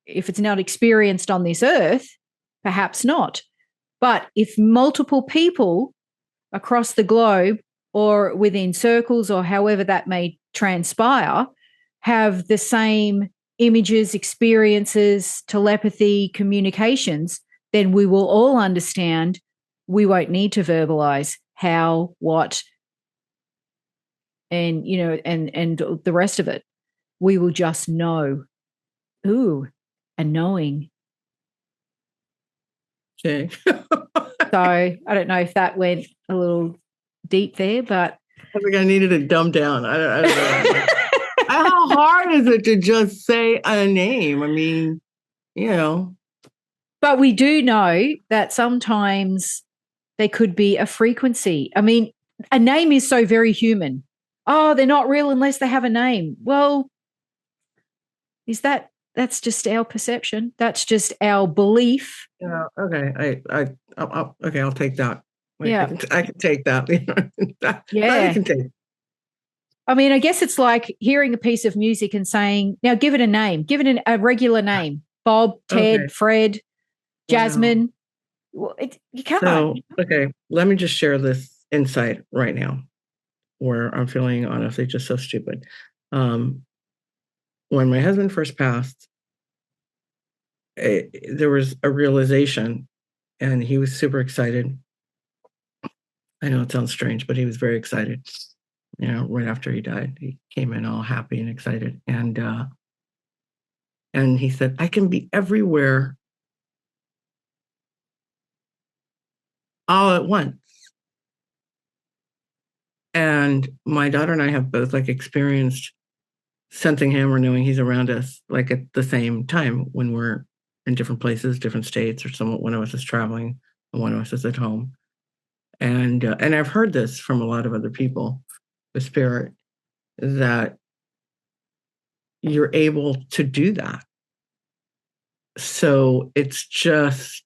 If it's not experienced on this earth, perhaps not. But if multiple people across the globe or within circles or however that may transpire have the same images, experiences, telepathy, communications, then we will all understand. We won't need to verbalize how, what, and, and the rest of it. We will just know. Ooh, a knowing. Okay. So I don't know if that went a little deep there, but I think I needed to dumb down. I don't know. How hard is it to just say a name? I mean, But we do know that sometimes there could be a frequency. I mean, a name is so very human. Oh, they're not real unless they have a name. Well, that's just our perception. That's just our belief. Yeah. Okay. Okay. I'll take that. Yeah. I can take that. Yeah. I can take. I mean, I guess it's like hearing a piece of music and saying, now give it a name, give it a regular name. Bob, Ted, Fred, Jasmine. Well, you can't. So, okay. Let me just share this insight right now, where I'm feeling honestly just so stupid. When my husband first passed, there was a realization, and he was super excited. I know it sounds strange, but he was very excited. Right after he died, he came in all happy and excited, and he said, "I can be everywhere all at once." And my daughter and I have both experienced sensing him or knowing he's around us at the same time when we're in different places, different states, or one of us is traveling and one of us is at home. And I've heard this from a lot of other people, the spirit, that you're able to do that. So it's just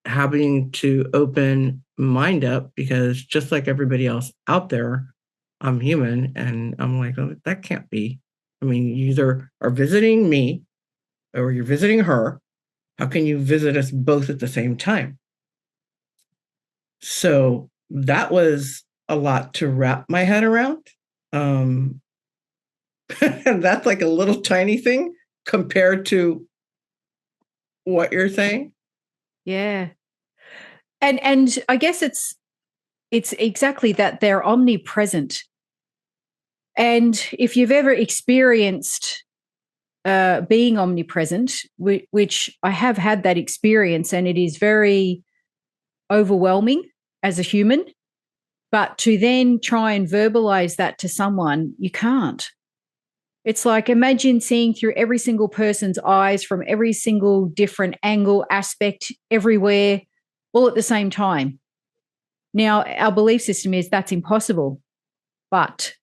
having to open mind up, because just like everybody else out there, I'm human, and I'm like, oh, that can't be. I mean, you either are visiting me or you're visiting her. How can you visit us both at the same time? So that was a lot to wrap my head around. And that's like a little tiny thing compared to what you're saying. Yeah. And I guess it's exactly that. They're omnipresent. And if you've ever experienced being omnipresent, which I have had that experience, and it is very overwhelming as a human, but to then try and verbalize that to someone, you can't. It's like, imagine seeing through every single person's eyes from every single different angle, aspect, everywhere, all at the same time. Now, our belief system is that's impossible, but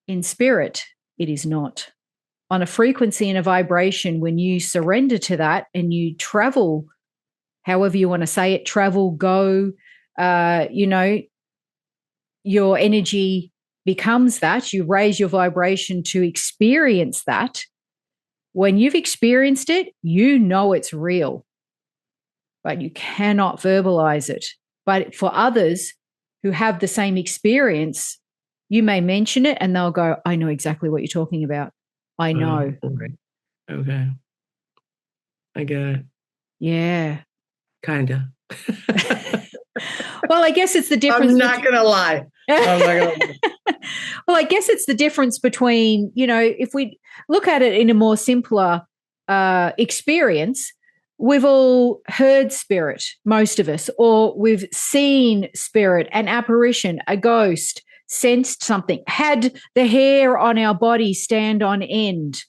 in spirit, it is not. On a frequency and a vibration, when you surrender to that and you travel, however you want to say it, travel, go, your energy becomes that. You raise your vibration to experience that. When you've experienced it, you know it's real, but you cannot verbalize it. But for others who have the same experience, you may mention it and they'll go, I know exactly what you're talking about. I know. Okay. I get it. Yeah. Kind of. Well, I guess it's the difference. I'm not going to lie. Well, I guess it's the difference between, if we look at it in a more simpler experience, we've all heard spirit, most of us, or we've seen spirit, an apparition, a ghost, sensed something, had the hair on our body stand on end.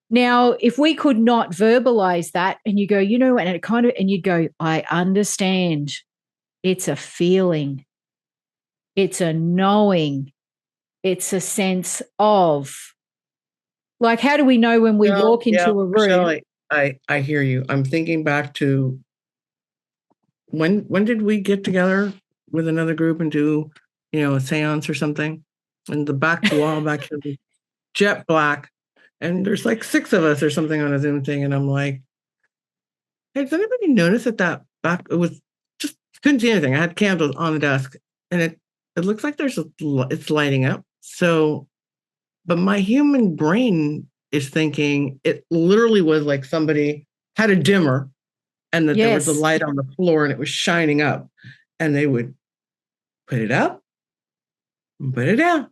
Now, if we could not verbalize that and you go, and you go, I understand. It's a feeling. It's a knowing. It's a sense of. Like, how do we know when we walk into a room? Shelley, I hear you. I'm thinking back to when did we get together with another group and do, a seance or something? And the back wall back here was jet black. And there's like 6 of us or something on a Zoom thing. And I'm like, hey, does anybody notice that back, it was just, couldn't see anything. I had candles on the desk and it looks like it's lighting up. So, but my human brain is thinking it literally was like somebody had a dimmer and that there was a light on the floor and it was shining up and they would put it up and put it down.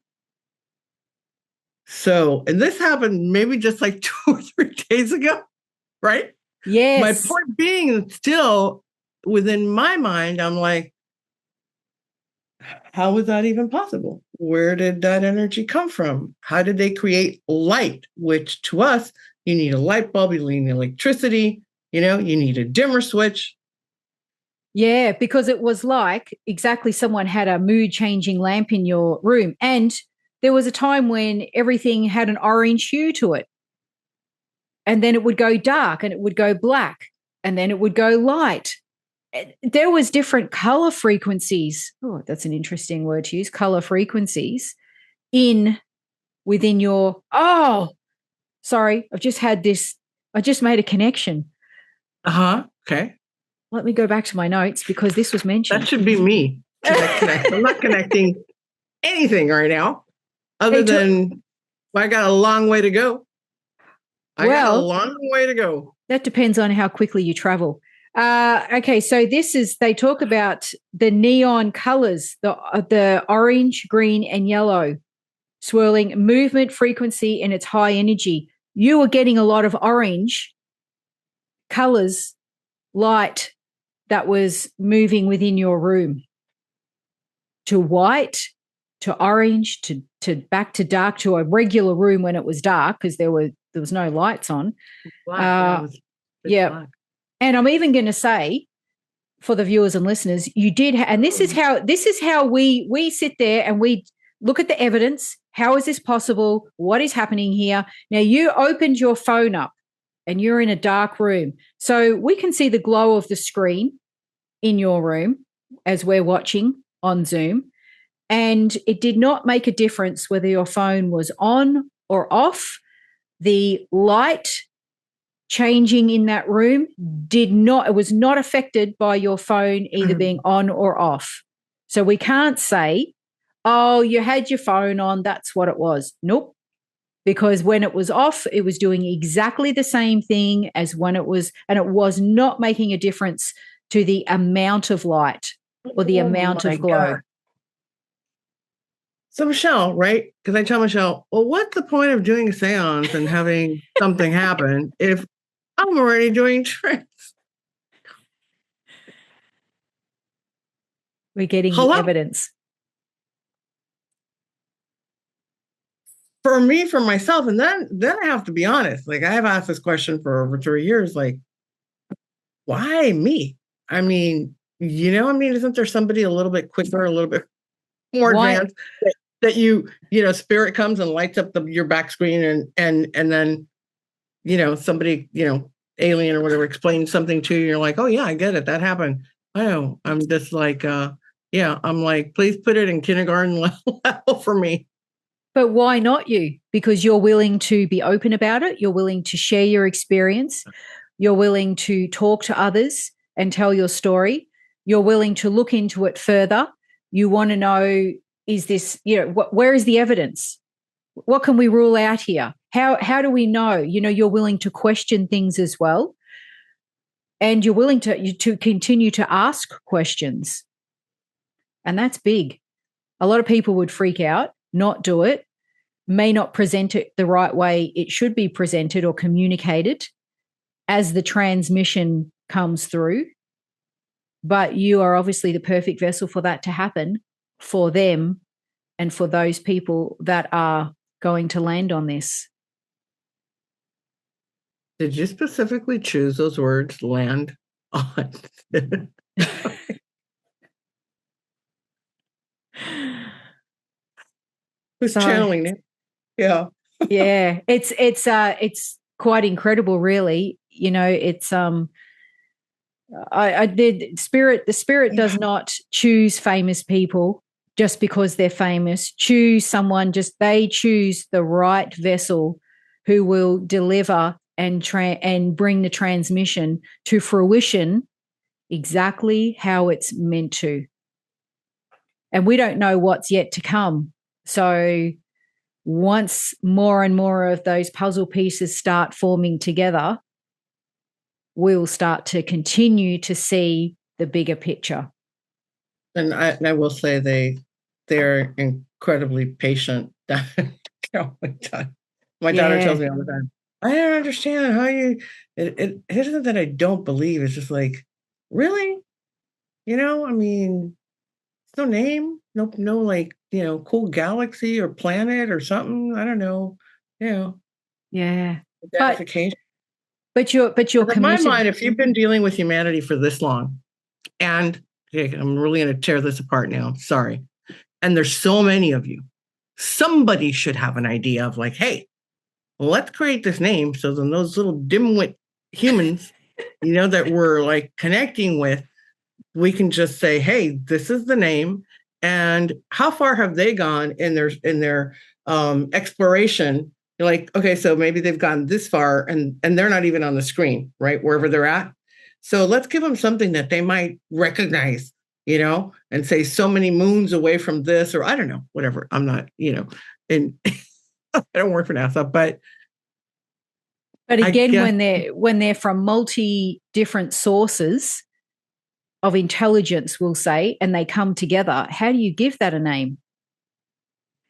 So, and this happened maybe just like 2 or 3 days ago, right? Yes. My point being, still within my mind, I'm like, how was that even possible? Where did that energy come from? How did they create light? Which to us, you need a light bulb, you need electricity, you need a dimmer switch. Yeah, because it was like exactly someone had a mood changing lamp in your room. And there was a time when everything had an orange hue to it. And then it would go dark and it would go black and then it would go light. There was different color frequencies. Oh, that's an interesting word to use. Color frequencies within your, sorry, I've just had this. I just made a connection. Okay. Let me go back to my notes because this was mentioned. That should be me. I'm not connecting anything right now other than I got a long way to go. Got a long way to go. That depends on how quickly you travel. Okay, so they talk about the neon colors, the orange, green, and yellow, swirling movement frequency and its high energy. You were getting a lot of orange colors, light that was moving within your room, to white, to orange, to back to dark, to a regular room when it was dark because there was no lights on. Black, black. And I'm even going to say, for the viewers and listeners, you did, and this is how we sit there and we look at the evidence. How is this possible? What is happening here? Now, you opened your phone up and you're in a dark room. So we can see the glow of the screen in your room as we're watching on Zoom. And it did not make a difference whether your phone was on or off. The light changing in that room it was not affected by your phone either being on or off. So we can't say, oh, you had your phone on, that's what it was. Nope. Because when it was off, it was doing exactly the same thing as when it was, and it was not making a difference to the amount of light or the amount of glow. God. So Michelle, right? Because I tell Michelle, well, what's the point of doing a seance and having something happen if I'm already doing tricks? We're getting the evidence. For me, for myself, and then I have to be honest. Like I've asked this question for over 3 years. Like, why me? I mean, isn't there somebody a little bit quicker, a little bit more advanced that spirit comes and lights up your back screen and then somebody alien or whatever explains something to you. You're like, oh yeah, I get it. That happened. I know. I'm just like, I'm like, please put it in kindergarten level for me. But why not you? Because you're willing to be open about it. You're willing to share your experience. You're willing to talk to others and tell your story. You're willing to look into it further. You want to know, is this, where is the evidence? What can we rule out here? How do we know? You're willing to question things as well. And you're willing to continue to ask questions. And that's big. A lot of people would freak out, not do it, may not present it the right way it should be presented or communicated as the transmission comes through. But you are obviously the perfect vessel for that to happen for them and for those people that are going to land on this. Did you specifically choose those words, land on? Who's channeling it? Yeah. Yeah. It's quite incredible, really. It's the spirit does not choose famous people just because they're famous. Choose someone, they choose the right vessel who will deliver and bring the transmission to fruition exactly how it's meant to. And we don't know what's yet to come. So once more and more of those puzzle pieces start forming together, we'll start to continue to see the bigger picture. And I will say they're incredibly patient. Oh my God. My daughter tells me all the time, I don't understand how it isn't that I don't believe. It's just like, really? I mean, no name, no like, cool galaxy or planet or something. I don't know. Yeah. Identification. But you're committed. In my mind, if you've been dealing with humanity for this long, and I'm really going to tear this apart now. Sorry. And there's so many of you. Somebody should have an idea of like, hey, let's create this name so then those little dimwit humans, that we're like connecting with, we can just say, hey, this is the name. And how far have they gone in their exploration? You're like, okay, so maybe they've gone this far and they're not even on the screen, right? Wherever they're at. So let's give them something that they might recognize, and say so many moons away from this, or I don't know, whatever. I'm not, and I don't work for NASA, but again, when they're from multi different sources of intelligence, we'll say, and they come together, how do you give that a name?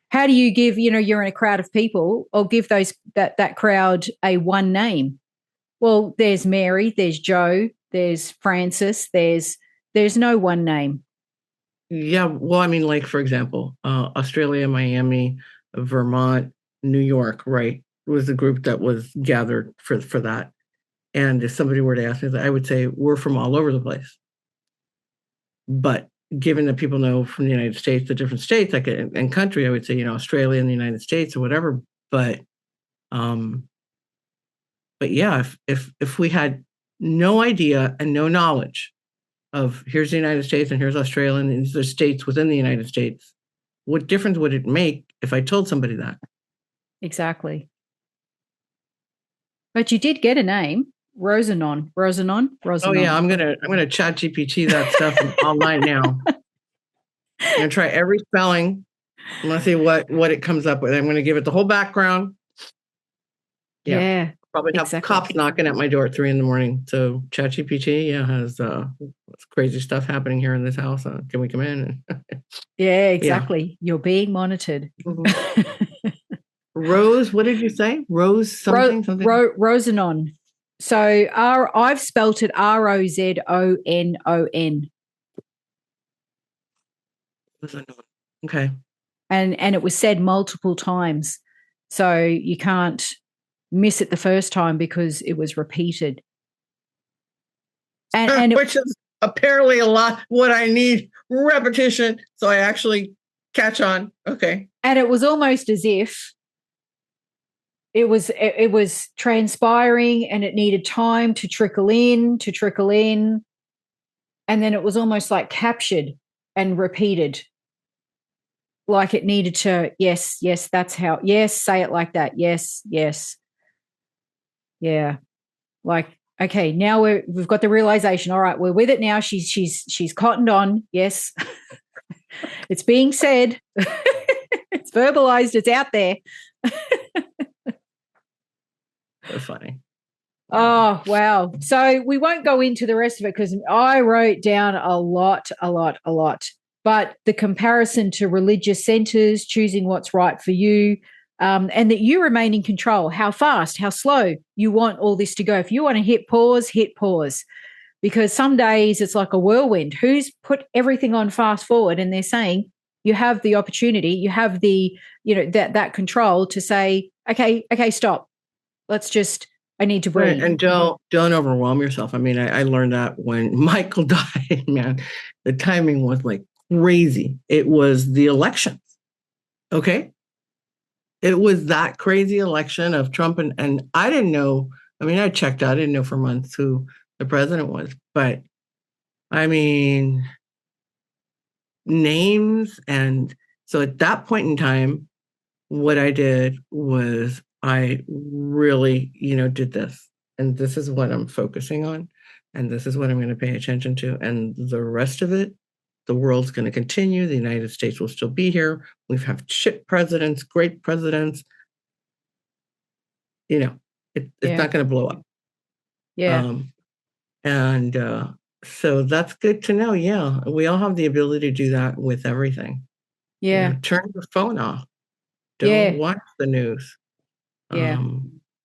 How do you give, you're in a crowd of people, or give that crowd a one name? Well, there's Mary, there's Joe, there's Francis, there's no one name. Yeah, well, I mean, like, for example, Australia, Miami, Vermont, New York, right, was the group that was gathered for that. And if somebody were to ask me that, I would say we're from all over the place. But given that people know from the United States, the different states, like and country, I would say, Australia and the United States or whatever. But yeah, if we had no idea and no knowledge of here's the United States and here's Australia and these are states within the United States, what difference would it make if I told somebody that? Exactly. But you did get a name, Rosanon. Oh yeah, I'm gonna chat GPT that stuff all night now. I'm gonna try every spelling. I'm gonna see what it comes up with. I'm gonna give it the whole background. Yeah. Probably have cops knocking at my door at 3 a.m. So ChatGPT, has it's crazy stuff happening here in this house. Can we come in? Yeah, exactly. You're being monitored. Mm-hmm. Rose, what did you say? Rose something? Rosenon. So I've spelt it Rozonon. Okay. And it was said multiple times. So you can't miss it the first time because it was repeated. And which is apparently a lot what I need, repetition, so I actually catch on. Okay. And it was almost as if it was transpiring and it needed time to trickle in. And then it was almost like captured and repeated. Like it needed to, yes, that's how, yes, say it like that. Yes. Yeah. Like, okay, now we've got the realization. All right, we're with it now. She's cottoned on. Yes. It's being said. It's verbalized. It's out there. That's funny. Oh, wow. So we won't go into the rest of it because I wrote down a lot. But the comparison to religious centers, choosing what's right for you, and that you remain in control, how fast, how slow you want all this to go. If you want to hit pause. Because some days it's like a whirlwind. Who's put everything on fast forward? And they're saying you have the opportunity, you have the, that control to say, okay, stop. I need to breathe. And don't overwhelm yourself. I mean, I learned that when Michael died, man, the timing was like crazy. It was the elections. Okay. It was that crazy election of Trump. And I didn't know. I mean, I checked out. I didn't know for months who the president was. But I mean, names. And so at that point in time, what I did was I really, did this. And this is what I'm focusing on. And this is what I'm going to pay attention to. And the rest of it, the world's going to continue. The United States will still be here. We've had shit presidents, great presidents. It's not going to blow up. Yeah. So that's good to know. Yeah. We all have the ability to do that with everything. Yeah. Turn your phone off. Don't watch the news. Yeah.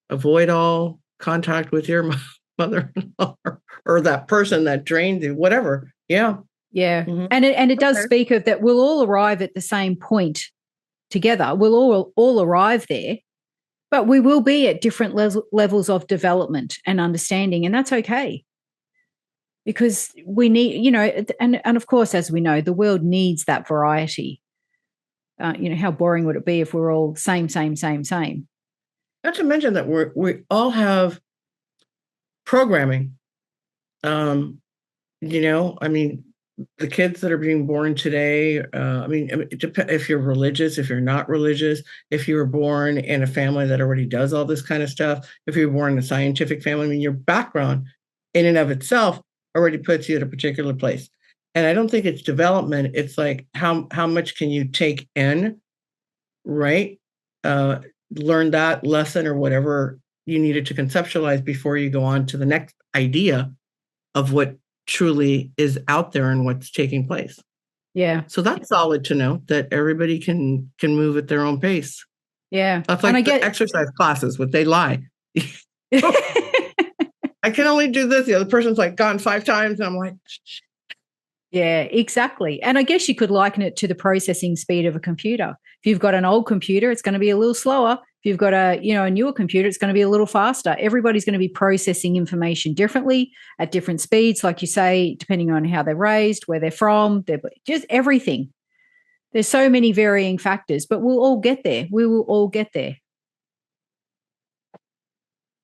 Avoid all contact with your mother-in-law or that person that drained you, whatever. Yeah. Yeah. Mm-hmm. And it does speak of that we'll all arrive at the same point together. We'll all arrive there, but we will be at different levels of development and understanding, and that's okay. Because we need, and of course, as we know, the world needs that variety. How boring would it be if we're all same? Not to mention that we all have programming. I mean, the kids that are being born today, it depends if you're religious, if you're not religious, if you were born in a family that already does all this kind of stuff, if you're born in a scientific family, I mean, your background in and of itself already puts you at a particular place. And I don't think it's development. It's like, how much can you take in, right? Learn that lesson or whatever you needed to conceptualize before you go on to the next idea of what truly is out there and what's taking place. Yeah. So that's solid to know that everybody can move at their own pace. Yeah. That's like the exercise classes, what they lie. I can only do this. The other person's like gone 5 times. And I'm like, yeah, exactly. And I guess you could liken it to the processing speed of a computer. If you've got an old computer, it's going to be a little slower. If you've got a newer computer, it's going to be a little faster. Everybody's going to be processing information differently at different speeds, like you say, depending on how they're raised, where they're from, just everything. There's so many varying factors, but we'll all get there. We will all get there.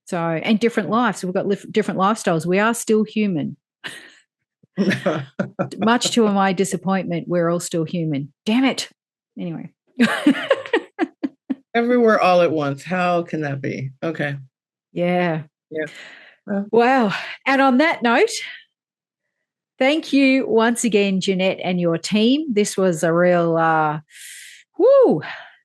So, and different lives. We've got different lifestyles. We are still human. Much to my disappointment, we're all still human. Damn it. Anyway. Everywhere all at once. How can that be? Okay. Yeah. Wow. And on that note, thank you once again, Jeannette and your team. This was a real,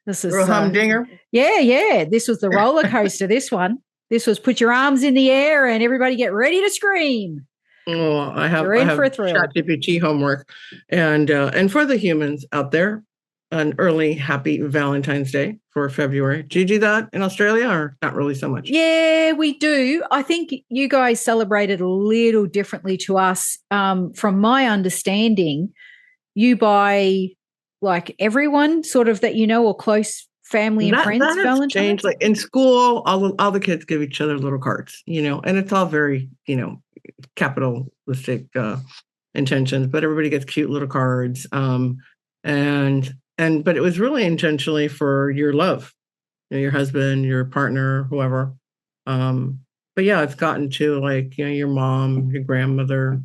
this is real humdinger. Yeah. This was the roller coaster, this one. This was put your arms in the air and everybody get ready to scream. Oh, I have You're in for a thrill. ChatGPT homework, and for the humans out there, an early happy Valentine's Day for February. Do you do that in Australia, or not really so much? Yeah, we do. I think you guys celebrated a little differently to us. From my understanding, you buy like everyone sort of that you know or close family and friends That has Valentine's. changed. Like in school, all the kids give each other little cards, and it's all very, capitalistic intentions, but everybody gets cute little cards. But it was really intentionally for your love, your husband, your partner, whoever. But yeah, it's gotten to like, your mom, your grandmother.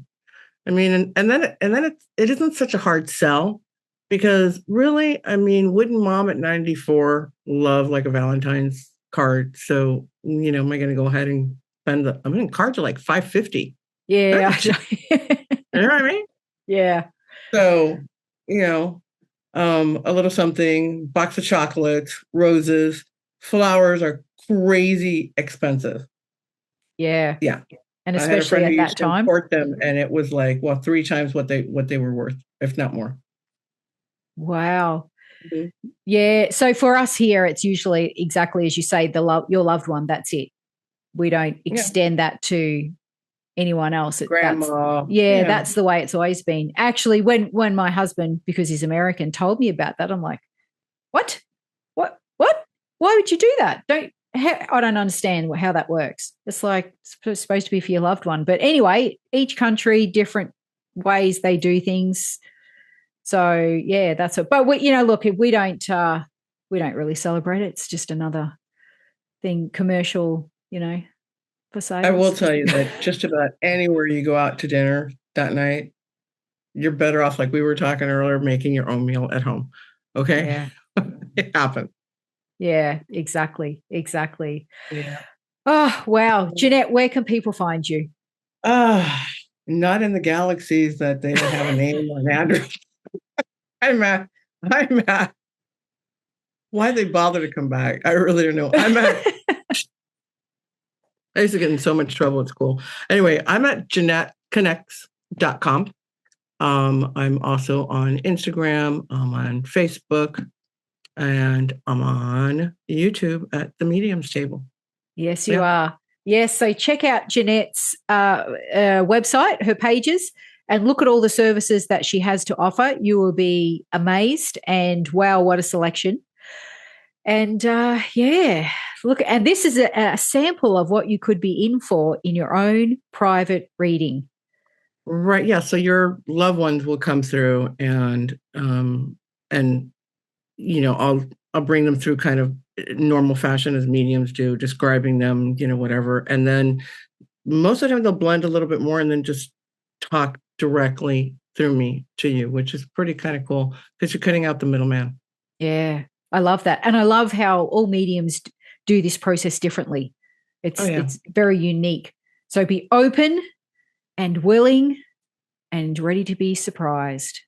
I mean, and then it isn't such a hard sell because really, I mean, wouldn't mom at 94 love like a Valentine's card? So, am I going to go ahead and spend cards are like $5.50. Yeah. You know what I mean? Yeah. So, a little something, box of chocolates, roses, flowers are crazy expensive. Yeah. Yeah. And especially at that time. Import them, and it was like, 3 times what they were worth, if not more. Wow. Mm-hmm. Yeah. So for us here, it's usually exactly as you say, your loved one. That's it. We don't extend that to anyone else. Grandma. That's the way it's always been. Actually, when my husband, because he's American, told me about that, I'm like, what? Why would you do that? I don't understand how that works. It's like it's supposed to be for your loved one. But anyway, each country, different ways they do things. So yeah, that's it. But look, if we don't really celebrate it. It's just another thing, commercial, for sales. I will tell you that just about anywhere you go out to dinner that night, you're better off, like we were talking earlier, making your own meal at home. Okay. Yeah. It happened. Yeah, exactly. Yeah. Oh, wow. Jeannette, where can people find you? Not in the galaxies that they don't have a name or an address. I'm at. Why they bother to come back? I really don't know. I used to get in so much trouble at school. Anyway, I'm at JeannetteConnects.com. I'm also on Instagram. I'm on Facebook. And I'm on YouTube at the Medium's Table. Yes, you are. Yes, so check out Jeannette's website, her pages, and look at all the services that she has to offer. You will be amazed, and wow, what a selection. And look, and this is a sample of what you could be in for in your own private reading. Right, yeah, so your loved ones will come through and I'll bring them through kind of normal fashion as mediums do, describing them, whatever. And then most of the time they'll blend a little bit more and then just talk directly through me to you, which is pretty kind of cool because you're cutting out the middleman. Yeah, I love that. And I love how all mediums do this process differently. It's very unique. So be open and willing and ready to be surprised.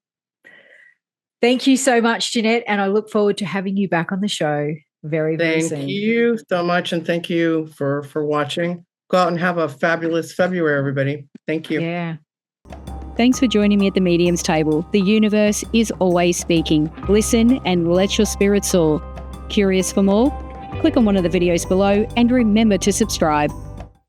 Thank you so much, Jeannette, and I look forward to having you back on the show very, very soon. Thank you so much, and thank you for watching. Go out and have a fabulous February, everybody. Thank you. Yeah. Thanks for joining me at the Medium's Table. The universe is always speaking. Listen and let your spirit soar. Curious for more? Click on one of the videos below and remember to subscribe.